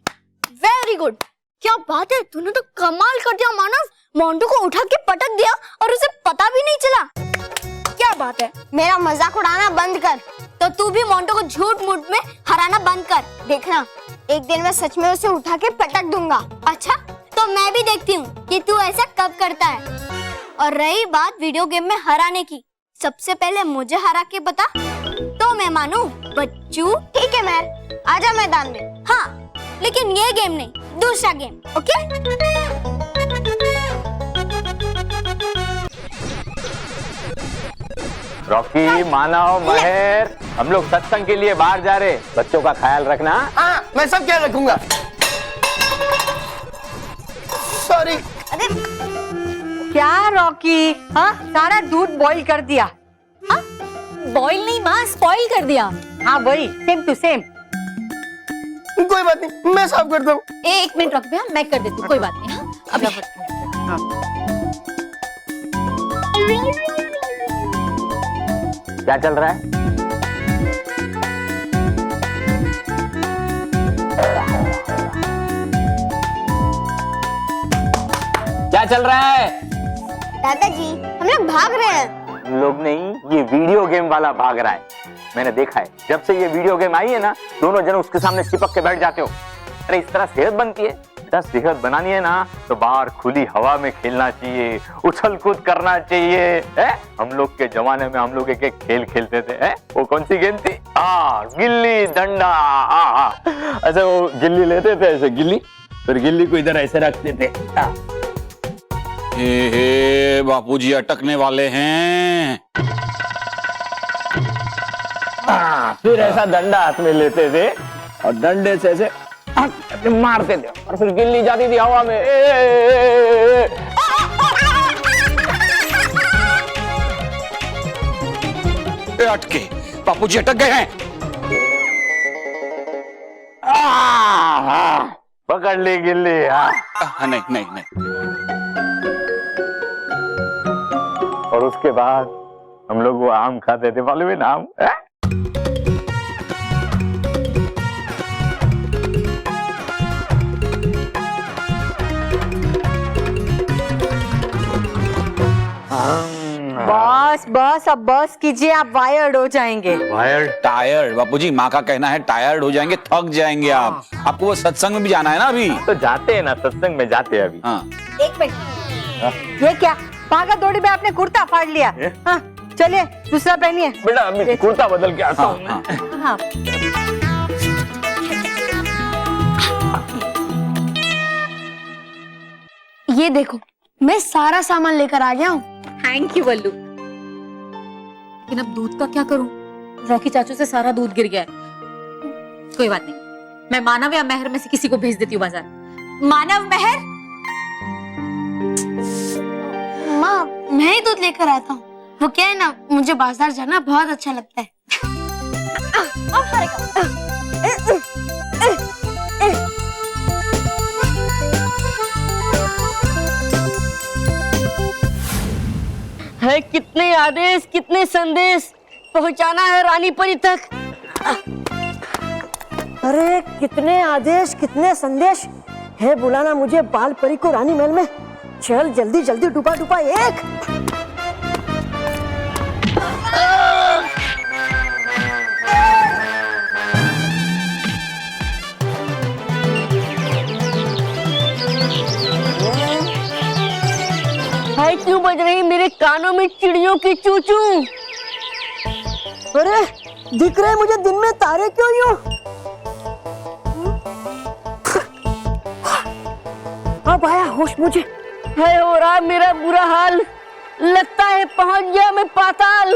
वेरी गुड। क्या बात है, तूने तो कमाल कर दिया मानव। मोंटू को उठा के पटक दिया और उसे पता भी नहीं चला। क्या बात है, मेरा मजाक उड़ाना बंद कर। तो तू भी मोंटू को झूठ मूठ में हराना बंद कर। देखना, एक दिन मैं सच में उसे उठा के पटक दूंगा। अच्छा, तो मैं भी देखती हूँ कि तू ऐसा कब करता है। और रही बात वीडियो गेम में हराने की, सबसे पहले मुझे हरा के बता तो मैं मानू। बच्चू, ठीक है मैं आजा मैदान में। हाँ, लेकिन ये गेम नहीं, दूसरा गेम। ओके? रॉकी, मानव, महर, हम लोग सत्संग के लिए बाहर जा रहे। बच्चों का ख्याल रखना। हाँ, मैं सब ख्याल रखूंगा। सॉरी। अरे क्या रॉकी, हाँ सारा दूध बॉईल कर दिया। बॉईल नहीं माँ, स्पॉइल कर दिया। हाँ वही, सेम टू सेम। कोई बात नहीं, मैं साफ करता हूँ। एक मिनट रॉकी भैया, मैं कर देती हूँ, कोई बात नहीं। हाँ अभी क्या चल रहा है? क्या चल रहा है? दादाजी, हम लोग भाग रहे हैं। हम लोग नहीं, ये वीडियो गेम वाला भाग रहा है। मैंने देखा है, जब से ये वीडियो गेम आई है ना, दोनों जन उसके सामने चिपक के बैठ जाते हो। अरे इस तरह सेहत बनती है। बेटा, सेहत बनानी है ना तो बाहर खुली हवा में खेलना चाहिए, उछल कूद करना चाहिए। है? हम लोग के जमाने में हम लोग एक एक खेल खेलते थे। है? वो कौन सी गेम थी? गिल्ली डंडा। अच्छा, वो गिल्ली लेते थे ऐसे, गिल्ली, फिर गिल्ली को इधर ऐसे रखते थे। हे बापूजी अटकने वाले हैं। फिर ऐसा डंडा हाथ में लेते थे और डंडे से ऐसे मारते थे और फिर गिल्ली जाती थी हवा में। अटके, बापूजी अटक गए हैं। पकड़ ली गिल्ली। नहीं नहीं नहीं। और उसके बाद हम लोग वो आम खाते थे, मालूम है ना आम? बस बस, अब बस कीजिए, आप वायर्ड हो जाएंगे। वायर्ड? टायर्ड? बापूजी माँ का कहना है टायर्ड हो जाएंगे, थक जाएंगे आप। आपको वो सत्संग में भी जाना है ना अभी? तो जाते हैं ना, सत्संग में जाते हैं अभी। हाँ। एक मिनट, ये क्या भागा दौड़ी में आपने कुर्ता फाड़ लिया। हाँ चलिए, दूसरा पहनिए। बेटा अभी कुर्ता बदल के आता हूँ। हाँ। ये देखो, मैं सारा सामान लेकर आ गया हूँ। Thank you Vallu. लेकिन अब दूध का क्या करूं? रॉकी चाचू से सारा दूध गिर गया है। कोई बात नहीं, मैं मानव या महर में से किसी को भेज देती हूँ बाजार। मानव, महर। माँ, मैं ही दूध लेकर आता हूँ। वो क्या है ना, मुझे बाजार जाना बहुत अच्छा लगता है। है कितने आदेश, कितने संदेश पहुंचाना है रानी परी तक। अरे कितने आदेश, कितने संदेश है बुलाना मुझे बाल परी को रानी महल में। चल जल्दी जल्दी, डुबा डुबा एक। हाय, क्यों बज रही मेरे कानों में चिड़ियों की चूचू? अरे दिख रहे मुझे दिन में तारे क्यों यूं? अब आया होश मुझे। है हो रहा मेरा बुरा हाल, लगता है पहुंच गया मैं पाताल।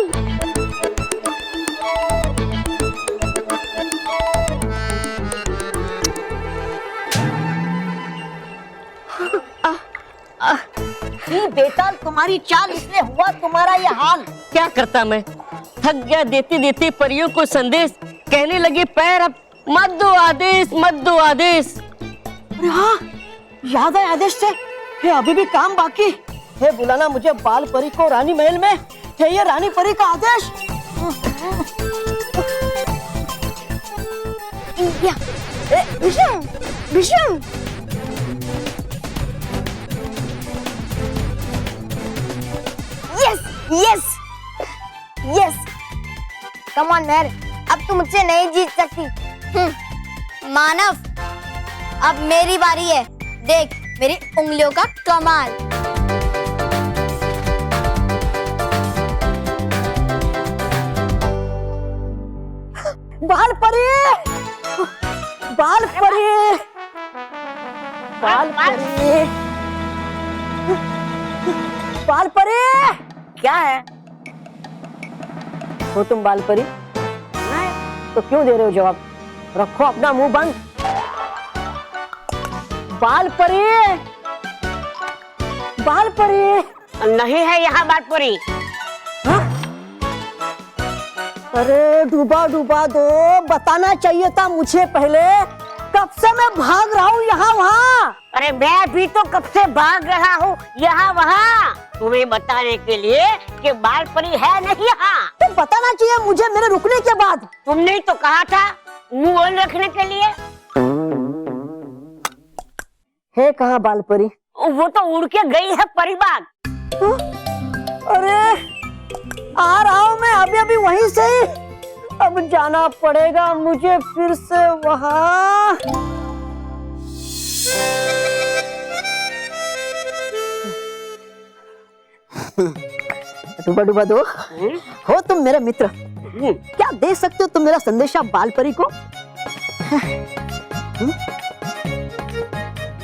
बेताल तुम्हारी चाल, इसलिए हुआ तुम्हारा ये हाल। क्या करता मैं, थक गया देते देते परियों को संदेश। कहने लगे पैर अब मत दो आदेश, मत दो आदेश। अरे हाँ, याद है आदेश से, ये अभी भी काम बाकी है। बुलाना मुझे बाल परी को रानी महल में। है ये रानी परी का आदेश। विषम, विषम। यस यस कम ऑन मेहर, अब तू मुझसे नहीं जीत सकती। मानव, अब मेरी बारी है, देख मेरी उंगलियों का कमाल। बाल परी, बाल परी, बाल परी, बाल परी, क्या है? हो तुम बाल परी? तो क्यों दे रहे हो जवाब? रखो अपना मुंह बंद। बाल परी, बाल परी नहीं है यहाँ बाल परी। अरे डूबा डूबा दो, बताना चाहिए था मुझे पहले। कब से मैं भाग रहा हूँ यहाँ वहाँ। अरे मैं भी तो कब से भाग रहा हूँ यहाँ वहाँ, तुम्हें बताने के लिए कि बाल परी है नहीं यहाँ। तो बताना चाहिए मुझे मेरे रुकने के बाद। तुमने तो कहा था मुंह बंद रखने के लिए। है कहाँ बाल परी? वो तो उड़ के गई है परी बाग। अरे आ रहा हूँ मैं अभी अभी वहीं से ही। अब जाना पड़ेगा मुझे फिर से वहाँ। डूबा डूबा दो, हो तुम मेरे मित्र, क्या दे सकते हो तुम मेरा संदेशा बाल परी को?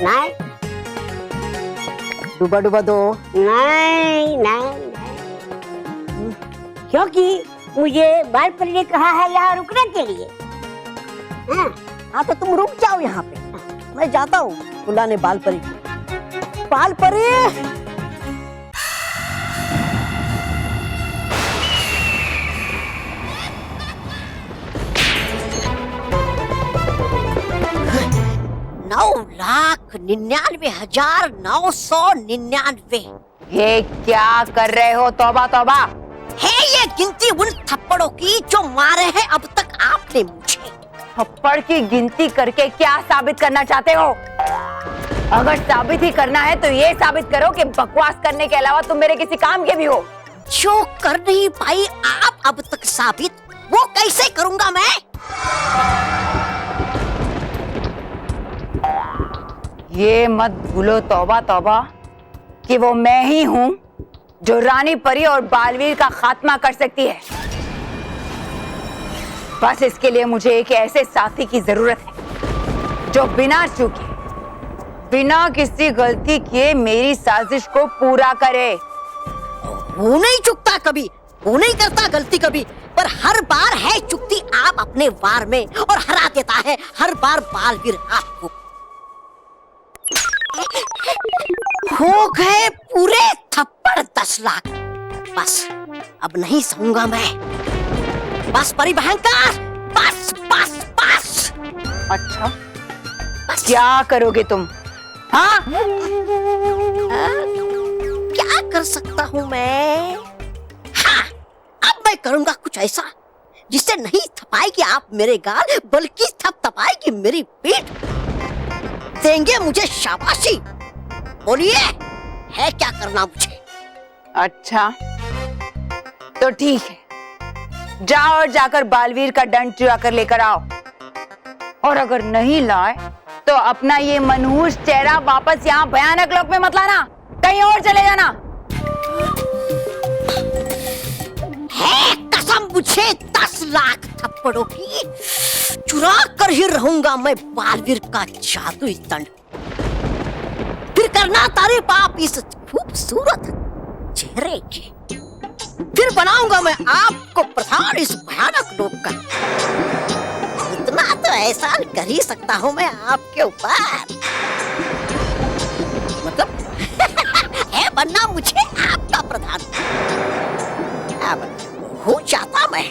नहीं डूबा डूबा दो, नहीं नहीं, क्योंकि मुझे बाल परी ने कहा है यहाँ रुकने के लिए। हाँ तो तुम रुक जाओ यहाँ पे, मैं जाता हूँ बुलाने बाल परी को। बाल परी, नौ लाख 99,999। ये क्या कर रहे हो? तौबा तौबा। है ये गिनती उन थप्पड़ों की जो मारे हैं अब तक आपने मुझे। थप्पड़ की गिनती करके क्या साबित करना चाहते हो? अगर साबित ही करना है तो ये साबित करो कि बकवास करने के अलावा तुम मेरे किसी काम के भी हो। जो कर नहीं पाई आप अब तक साबित, वो कैसे करूंगा मैं? ये मत भूलो तौबा तौबा कि वो मैं ही हूँ जो रानी परी और बालवीर का खात्मा कर सकती है। बस इसके लिए मुझे एक ऐसे साथी की जरूरत है जो बिना चूके, बिना किसी गलती के मेरी साजिश को पूरा करे। वो नहीं चुकता कभी, वो नहीं करता गलती कभी, पर हर बार है चुकती आप अपने वार में और हरा देता है हर बार बालवीर आपको। हो गए पूरे थप्पड़ 10 लाख। बस अब नहीं सहूंगा मैं। बस परी भयंकर, बस बस बस। अच्छा बस। क्या करोगे तुम? हाँ क्या कर सकता हूँ मैं? हाँ, अब मैं करूंगा कुछ ऐसा जिससे नहीं थपाएगी आप मेरे गाल, बल्कि थपथपाएगी मेरी पीठ। देंगे मुझे शाबाशी। बोलिए, है क्या करना मुझे? अच्छा तो ठीक है, जाओ और जाकर बालवीर का दंड चुरा कर लेकर आओ। और अगर नहीं लाए तो अपना ये मनहूस चेहरा वापस यहाँ भयानक लोक में मत लाना, कहीं और चले जाना। है कसम मुझे 10 लाख थप्पड़ों की, चुरा कर ही रहूंगा मैं बालवीर का जादुई दंड। फिर करना तारीफ आप इस खूबसूरत चेहरे की। फिर बनाऊंगा मैं आपको प्रधान इस भयानक लोक का। इतना तो एहसान कर ही सकता हूँ मैं आपके ऊपर। मतलब है बनना मुझे आपका प्रधान। अब हो जाता मैं।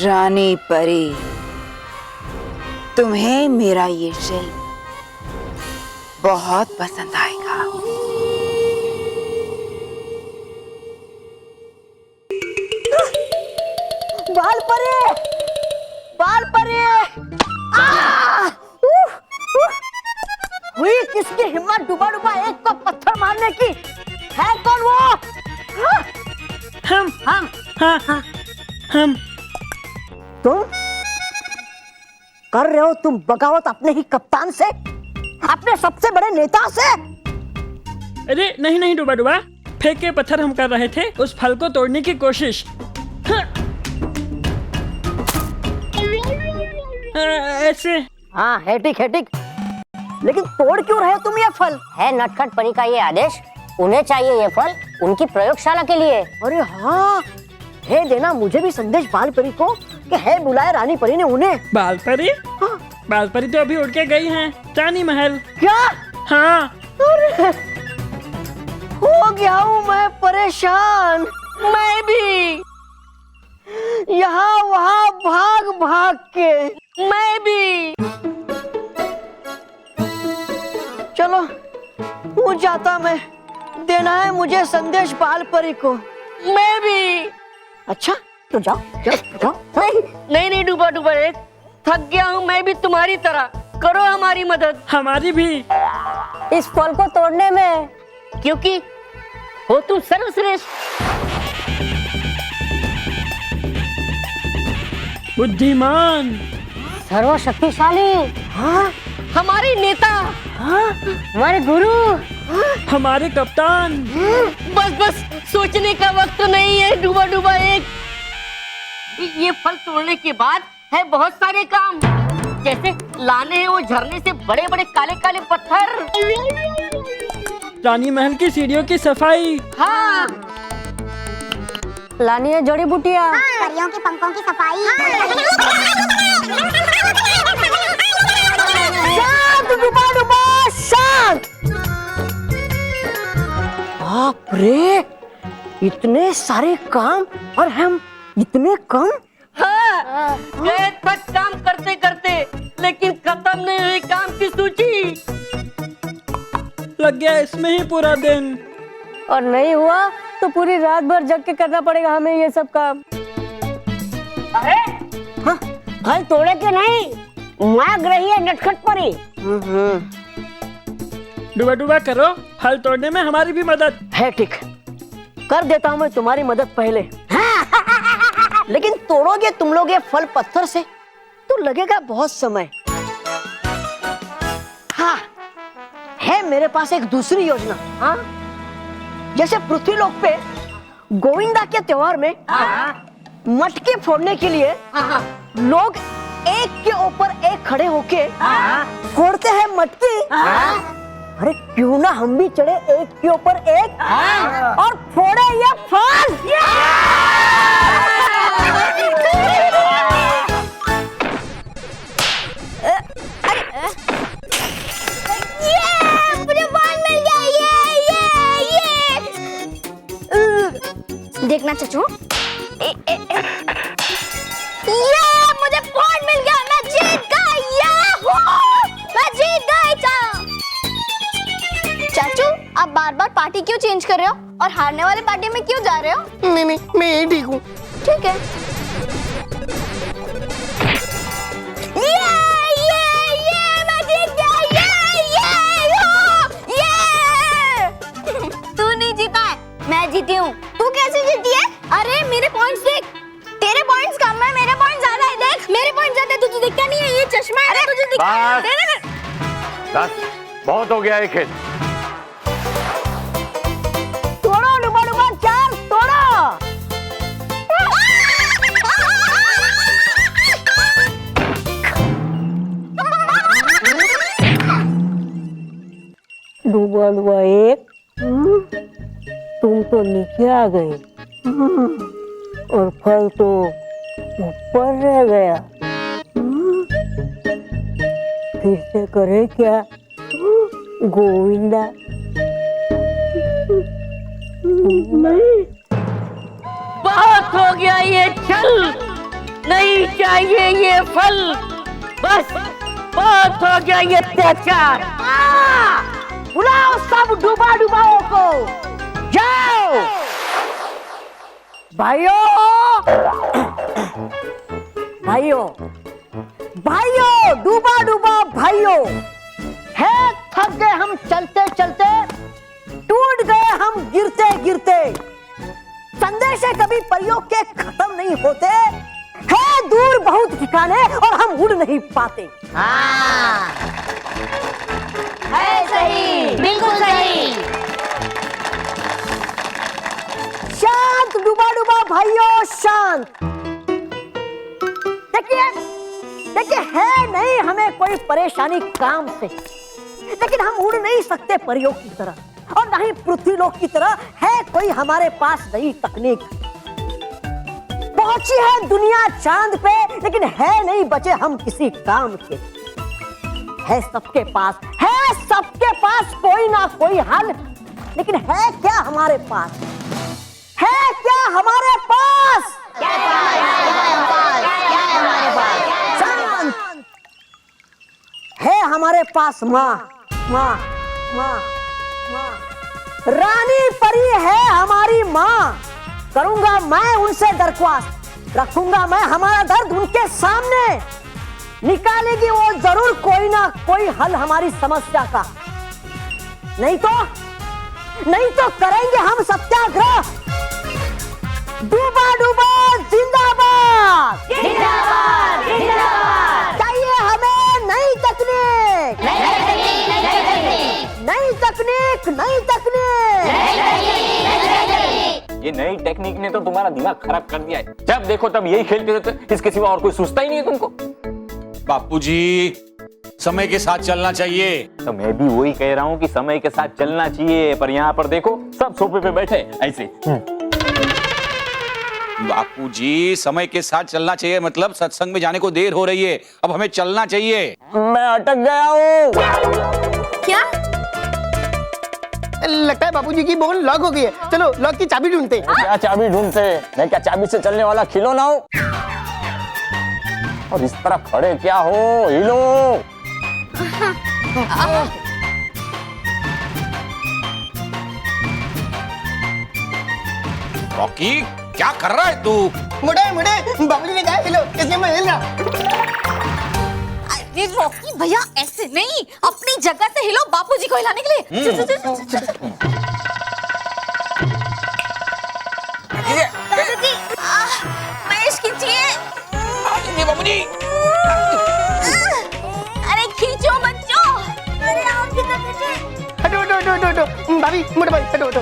रानी परी, तुम्हें मेरा ये शेर बहुत पसंद आएगा। बाल परे, बाल परे। हुई किसकी हिम्मत डुबा डुबा एक को पत्थर मारने की? है कौन वो? हम तुम कर रहे हो तुम बगावत अपने ही कप्तान से, अपने सबसे बड़े नेता से? अरे नहीं नहीं डुबा डुबा, फेंक के पत्थर हम कर रहे थे उस फल को तोड़ने की कोशिश। ऐसे। हाँ है ठीक है ठीक, लेकिन तोड़ क्यों रहे हो तुम ये फल? है नटखट परी का ये आदेश, उन्हें चाहिए ये फल उनकी प्रयोगशाला के लिए। अरे हाँ, है देना मुझे भी संदेश बाल परी को कि है बुलाए रानी परी ने उन्हें। बाल परी? हाँ। बाल परी तो अभी उड़ के गई हैं रानी महल। क्या? हाँ। अरे हो गया हूँ मैं परेशान, मैं भी यहाँ वहाँ भाग भाग के, मैं भी। चलो हूँ जाता मैं, देना है मुझे संदेश बाल परी को, मैं भी। अच्छा तो जाओ जाओ जाओ। नहीं नहीं डूबा डूबा एक, थक गया हूँ मैं भी तुम्हारी तरह, करो हमारी मदद। हमारी भी इस फल को तोड़ने में, क्योंकि हो तुम सर्वश्रेष्ठ, बुद्धिमान, सर्वशक्तिशाली, हाँ हमारे नेता, हाँ हमारे गुरु, हमारे कप्तान। बस बस सोचने का वक्त नहीं है डूबा डूबा एक। ये फल तोड़ने के बाद है बहुत सारे काम, जैसे लाने हैं वो झरने से बड़े बड़े काले काले पत्थर, रानी महल की सीढ़ियों की सफाई, हाँ लानी है जड़ी बूटियाँ, परियों के पंखों की सफाई, शांत डूबा डूबा शांत। बाप रे, इतने सारे काम और हम इतने कम। हाँ गए तक काम करते करते, लेकिन खत्म नहीं हुई काम की सूची। लग गया इसमें ही पूरा दिन, और नहीं हुआ तो पूरी रात भर जग के करना पड़ेगा हमें ये सब काम। अरे हाँ, फल तोड़े के नहीं मांग रही है नटखट परी। डुबा डुबा करो, फल तोड़ने में हमारी भी मदद है। ठीक, कर देता हूँ मैं तुम्हारी मदद पहले। लेकिन तोड़ोगे तुम लोग ये फल पत्थर से तो लगेगा बहुत समय। हाँ है मेरे पास एक दूसरी योजना। हाँ जैसे पृथ्वीलोक पे गोविंदा के त्योहार में मटके फोड़ने के लिए लोग एक के ऊपर एक खड़े होके फोड़ते हैं मटकी। अरे क्यों ना हम भी चढ़े एक के ऊपर एक और फोड़े ये फल। मुझे बॉल मिल गया, ये देखना चचू, ये मुझे बॉल मिल गया, मैं जीत गया, मैं जीत गई। चाचू आप बार बार पार्टी क्यों चेंज कर रहे हो और हारने वाले पार्टी में क्यों जा रहे हो? नहीं नहीं मैं यही ठीक हूँ। ठीक है। ये मैं जीत गया, ये तू नहीं जीता है, मैं जीती हूँ। तू कैसे जीती है? अरे मेरे पॉइंट्स देख, तेरे पॉइंट्स कम है, मेरे पॉइंट्स ज्यादा है। देख मेरे पॉइंट्स ज्यादा है, तुझे दिखता नहीं है, ये चश्मा है तुझे दिखता है। बस बहुत हो गया ये खेल। तोड़ो डुबा डुबा चार, तोड़ो। डूबा डूबा एक, तुम तो नीचे आ गए और फल तो ऊपर रह गया। फिर से करे क्या गोविंदा? बहुत हो गया ये, चल नहीं चाहिए ये फल। बस बहुत हो गया ये अत्याचार। बुलाओ सब डूबा डुबाओ को, जाओ भाइयों, भाइयों, भाइयों, डूबा डूबा भाइयों, है थक गए हम चलते चलते, टूट गए हम गिरते गिरते। संदेश है कभी परियों के खत्म नहीं होते, है दूर बहुत ठिकाने और हम उड़ नहीं पाते। हाँ है सही, बिल्कुल सही। शांत डूबा डूबा भाइयों, शांत। देखिए देखिए, है नहीं हमें कोई परेशानी काम से, लेकिन हम उड़ नहीं सकते परियों की तरह और नहीं पृथ्वीलोक की तरह है कोई हमारे पास नई तकनीक। पहुंची है दुनिया चांद पे, लेकिन है नहीं बचे हम किसी काम के। है सबके पास कोई ना कोई हल, लेकिन है क्या हमारे पास? है क्या हमारे पास? शांत। है हमारे पास माँ, माँ, माँ, माँ, रानी परी है हमारी माँ। करूंगा मैं उनसे दरख्वास्त, रखूंगा मैं हमारा दर्द उनके सामने, निकालेगी वो जरूर कोई ना कोई हल हमारी समस्या का। नहीं तो करेंगे हम सत्याग्रह। डूबा डूबा जिंदाबाद, जिंदाबाद, जिंदाबाद। चाहिए हमें नई तकनीक, नई तकनीक, नई तकनीक। ये नई टेक्निक ने तो तुम्हारा दिमाग खराब कर दिया है। जब देखो तब यही खेलते रहते, इसके सिवा और कोई सोचता ही नहीं है तुमको। बापूजी, समय के साथ चलना चाहिए। तो मैं भी वही कह रहा हूँ कि समय के साथ चलना चाहिए, पर यहाँ पर देखो सब सोफे पे बैठे ऐसे। बापूजी, समय के साथ चलना चाहिए मतलब सत्संग में जाने को देर हो रही है, अब हमें चलना चाहिए। मैं अटक गया हूँ। क्या? लगता है बाबूजी की बोन लॉक हो गई है। चलो लॉक की चाबी ढूंढते हैं। क्या चाबी ढूंढते? मैं क्या चाबी से चलने वाला खिलौना हूँ? और इस तरह खड़े क्या हो, हिलो। रॉकी, क्या कर रहा है तू? मुड़े बाबूजी ने कहा हिलो, इसलिए मैं हिल रहा। अरे रॉकी भैया, ऐसे नहीं, अपनी जगह से हिलो बापूजी को हिलाने के लिए। दादाजी, महेश खींचिए। बाबूजी, अरे खींचो बच्चों। अरे और किधर खींचे? हटो भाभी, मुड़े भाई हटो।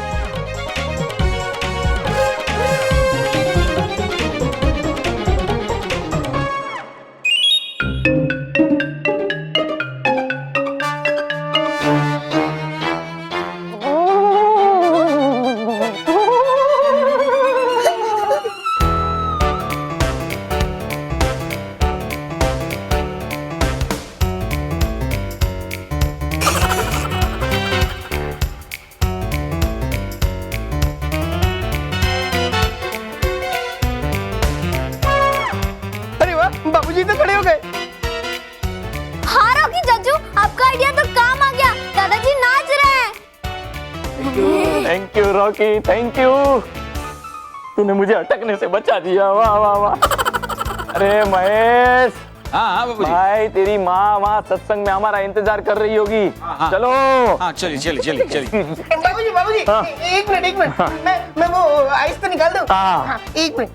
बाबूजी तो खड़े हो गए। हाँ रॉकी चाचू, आपका आइडिया तो काम आ गया। दादाजी नाच रहे हैं। Thank you Rocky, thank you. तूने मुझे अटकने से बचा दिया। वाह वाह वाह। अरे महेश। हाँ बाबूजी। भाई तेरी माँ वहाँ सत्संग में हमारा इंतजार कर रही होगी। चलो। हाँ चलिए। बाबूजी, एक मिनट। मैं वो आइस तो निकाल दूं। हाँ, एक मिनट।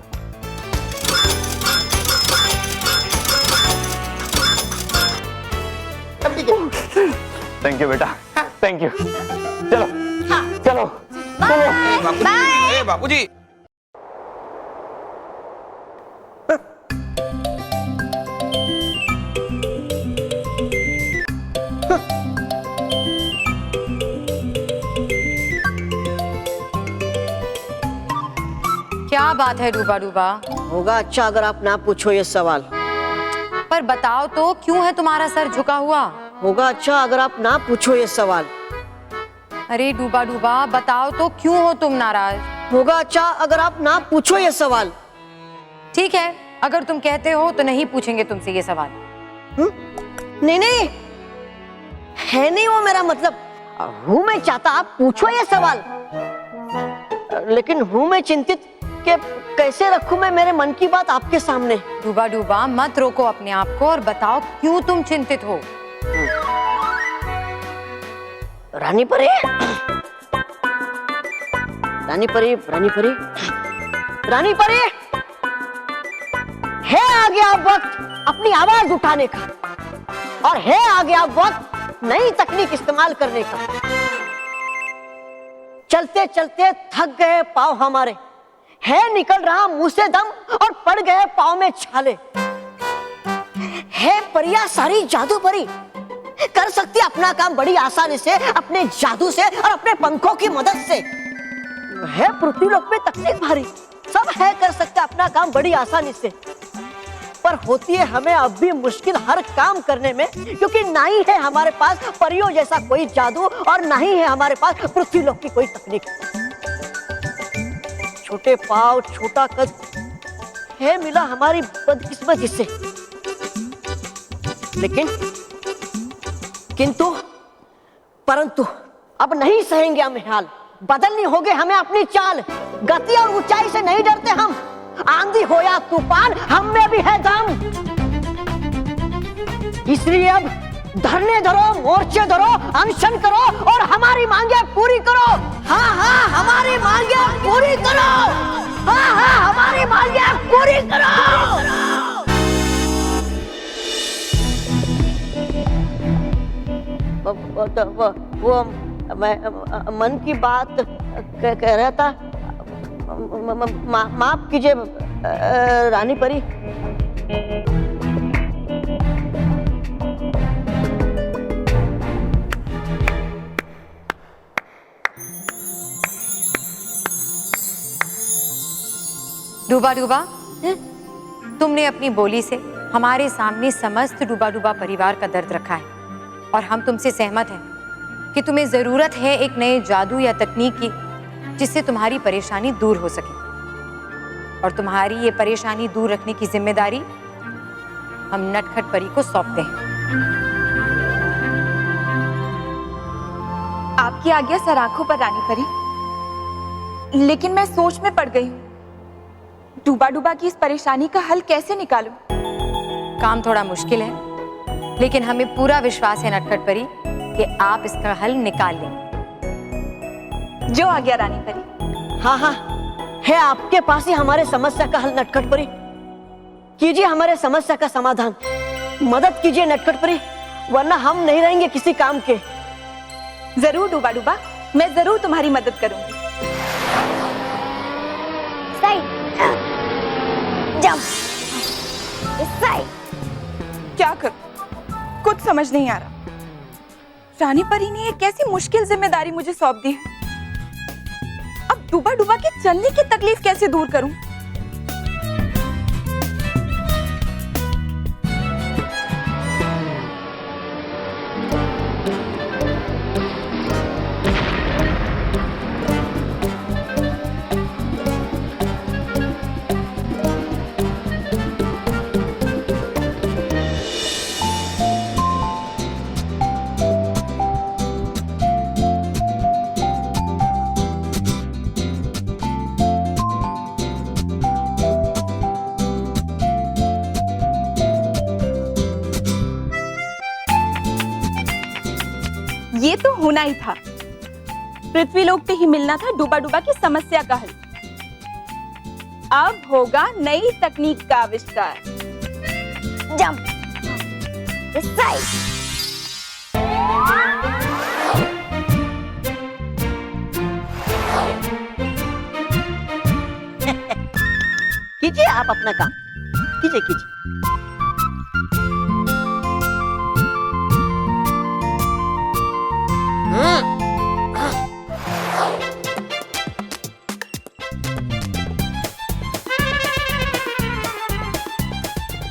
थैंक यू बेटा, थैंक यू। चलो। बापूजी। क्या बात है डूबा डूबा? होगा अच्छा अगर आप ना पूछो ये सवाल। पर बताओ तो, क्यों है तुम्हारा सर झुका हुआ? होगा अच्छा अगर आप ना पूछो ये सवाल। अरे डूबा डूबा, बताओ तो क्यों हो तुम नाराज? होगा अच्छा अगर आप ना पूछो ये सवाल। ठीक है, अगर तुम कहते हो तो नहीं पूछेंगे तुमसे ये सवाल। नहीं नहीं, है नहीं वो मेरा मतलब। हूँ मैं चाहता आप पूछो ये सवाल, लेकिन हूँ मैं चिंतित कि कैसे रखूं मैं मेरे मन की बात आपके सामने। डूबा डूबा मत रोको अपने आप को और बताओ क्यों तुम चिंतित हो। रानी परी, रानी परी, रानी परी, रानी परी, है आ गया वक्त अपनी आवाज उठाने का, और है आ गया वक्त नई तकनीक इस्तेमाल करने का। चलते चलते थक गए पाँव हमारे, है निकल रहा मुंह से दम और पड़ गए पाँव में छाले। है परिया सारी जादू परी, कर सकती अपना काम बड़ी आसानी से, अपने जादू से और अपने पंखों की मदद से। है पृथ्वी लोक में तकलीफ भारी, सब है कर सकते अपना काम बड़ी आसानी से, पर होती है हमें अब भी मुश्किल हर काम करने में, क्योंकि ना ही है हमारे पास परियों जैसा कोई जादू और ना ही है हमारे पास पृथ्वी लोक की कोई तकनीक। छोटे पाँव, छोटा कद, है मिला हमारी बदकिस्मती से। लेकिन किंतु परंतु अब नहीं सहेंगे हम हाल, बदलनी होगी हमें अपनी चाल। गति और ऊंचाई से नहीं डरते हम, आंधी हो या तूफान हम में भी है दम। इसलिए अब धरने धरो, मोर्चे धरो, अनशन करो और हमारी मांगे पूरी करो। हाँ हाँ हमारी मांगे पूरी करो, हाँ हाँ हमारी मांगे पूरी करो। वो मैं मन की बात कह रहा था, माफ कीजिए रानी परी। डूबा डूबा, तुमने अपनी बोली से हमारे सामने समस्त डूबा डूबा परिवार का दर्द रखा है, और हम तुमसे सहमत हैं कि तुम्हें जरूरत है एक नए जादू या तकनीक की जिससे तुम्हारी परेशानी दूर हो सके, और तुम्हारी ये परेशानी दूर रखने की जिम्मेदारी हम नटखट परी को सौंपते हैं। आपकी आज्ञा सर आंखों पर रानी परी, लेकिन मैं सोच में पड़ गई हूँ। डूबा डूबा की इस परेशानी का हल कैसे निकालूं? काम थोड़ा मुश्किल है, लेकिन हमें पूरा विश्वास है नटखट परी कि आप इसका हल निकाल लेंगे। जो आ गया रानी परी। हाँ हाँ, है आपके पास ही हमारे समस्या का हल नटखट परी। कीजिए हमारे समस्या का समाधान, मदद कीजिए नटखट परी, वरना हम नहीं रहेंगे किसी काम के। जरूर डूबा डूबा, मैं जरूर तुम्हारी मदद करूंगी। क्या करूं? कुछ समझ नहीं आ रहा। रानी परी ने एक कैसी मुश्किल जिम्मेदारी मुझे सौंप दी है। अब डूबा डूबा के चलने की तकलीफ कैसे दूर करूं? ये तो होना ही था। पृथ्वी लोक पे ही मिलना था डूबा डूबा की समस्या का हल। अब होगा नई तकनीक का आविष्कार। जंप, कीजिए आप अपना काम, कीजिए कीजिए।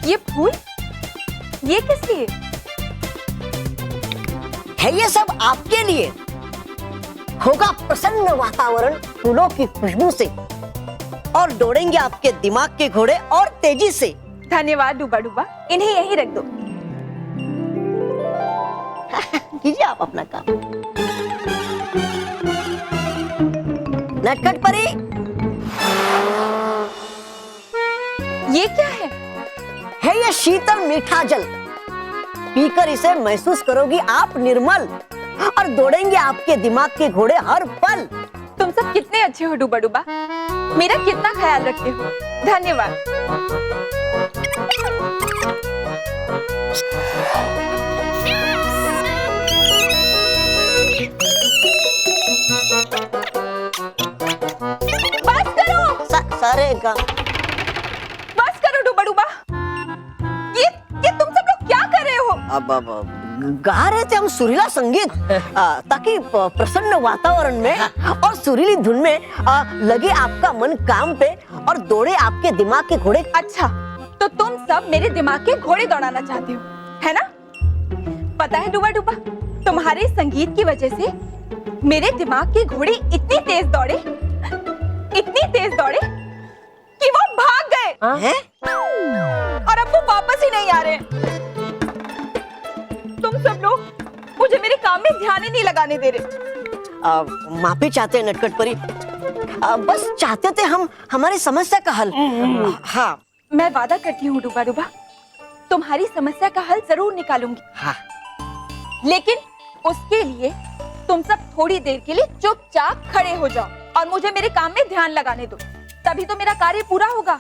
ये फूल, ये किस लिए है? ये सब आपके लिए। होगा प्रसन्न वातावरण फूलों की खुशबू से, और दौड़ेंगे आपके दिमाग के घोड़े और तेजी से। धन्यवाद डूबा डूबा, इन्हें यहीं रख दो। कीजिए आप अपना काम। नटखट परी, ये क्या है? ये शीतल मीठा जल। पीकर इसे महसूस करोगी आप निर्मल, और दौड़ेंगे आपके दिमाग के घोड़े हर पल। तुम सब कितने अच्छे हो डूबा डूबा, मेरा कितना ख्याल रखते हो। धन्यवाद। बस करो। सारे का बस करो डूबा डूबा। ये तुम सब लोग क्या कर रहे हो? अब गा रहे थे हम सुरीला संगीत, ताकि प्रसन्न वातावरण में और सुरीली धुन में लगे आपका मन काम पे और दौड़े आपके दिमाग के घोड़े। अच्छा, तो तुम सब मेरे दिमाग के घोड़े दौड़ाना चाहते हो, है ना? पता है डूबा डूबा, तुम्हारे संगीत की वजह से मेरे दिमाग के घोड़े इतनी तेज दौड़े कि वो भाग गए हैं? और अब वो वापस ही नहीं आ रहे। तुम सब लोग मुझे मेरे काम में ध्यान ही नहीं लगाने दे रहे। माफी चाहते हैं नटखट परी, बस चाहते थे हम हमारी समस्या का हल। हाँ, मैं वादा करती हूँ डूबा डूबा, तुम्हारी समस्या का हल जरूर निकालूंगी। हाँ। लेकिन उसके लिए तुम सब थोड़ी देर के लिए चुपचाप खड़े हो जाओ और मुझे मेरे काम में ध्यान लगाने दो, तभी तो मेरा कार्य पूरा होगा।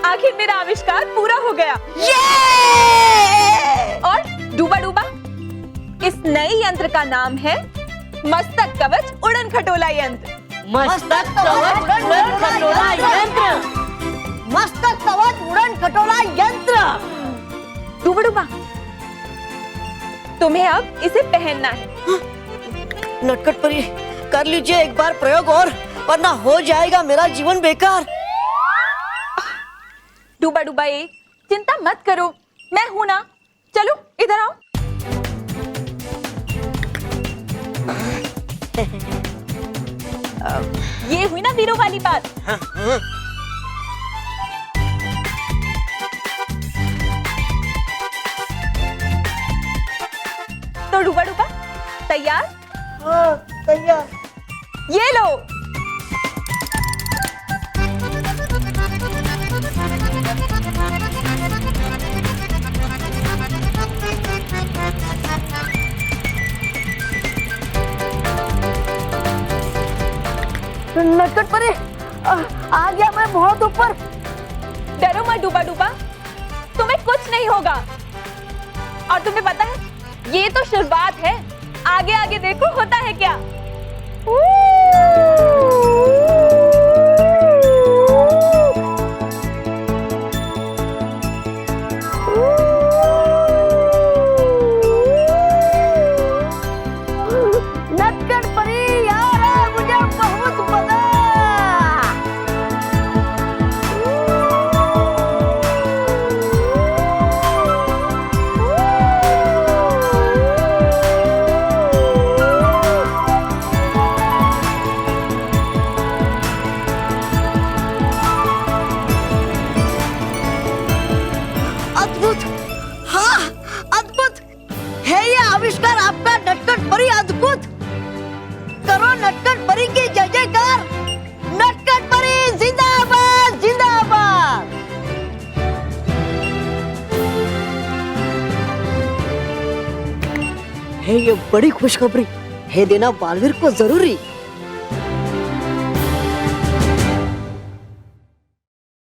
आखिर मेरा आविष्कार पूरा हो गया। और डूबा डूबा, इस नए यंत्र का नाम है मस्तक कवच उड़न खटोला यंत्र। मस्तक कवच उड़न खटोला यंत्र। मस्तक कवच उड़न खटोला यंत्र। डूबा डूबा, तुम्हें अब इसे पहनना है। नटखट परी, कर लीजिए एक बार प्रयोग और, वरना हो जाएगा मेरा जीवन बेकार। डूबा डूबा एक, चिंता मत करो, मैं हूं ना। चलो इधर आओ। ये हुई ना वीरों वाली बात। तो डूबा डूबा तैयार? हाँ, तैयार। ये लो। नटखट परी, आ गया मैं बहुत ऊपर। डरो मत डूबा डूबा, तुम्हें कुछ नहीं होगा। और तुम्हें पता है, ये तो शुरुआत है, आगे आगे देखो होता है क्या। नटखट परी यार, मुझे बहुत मजा। है ये बड़ी खुशखबरी है देना बालवीर को जरूरी।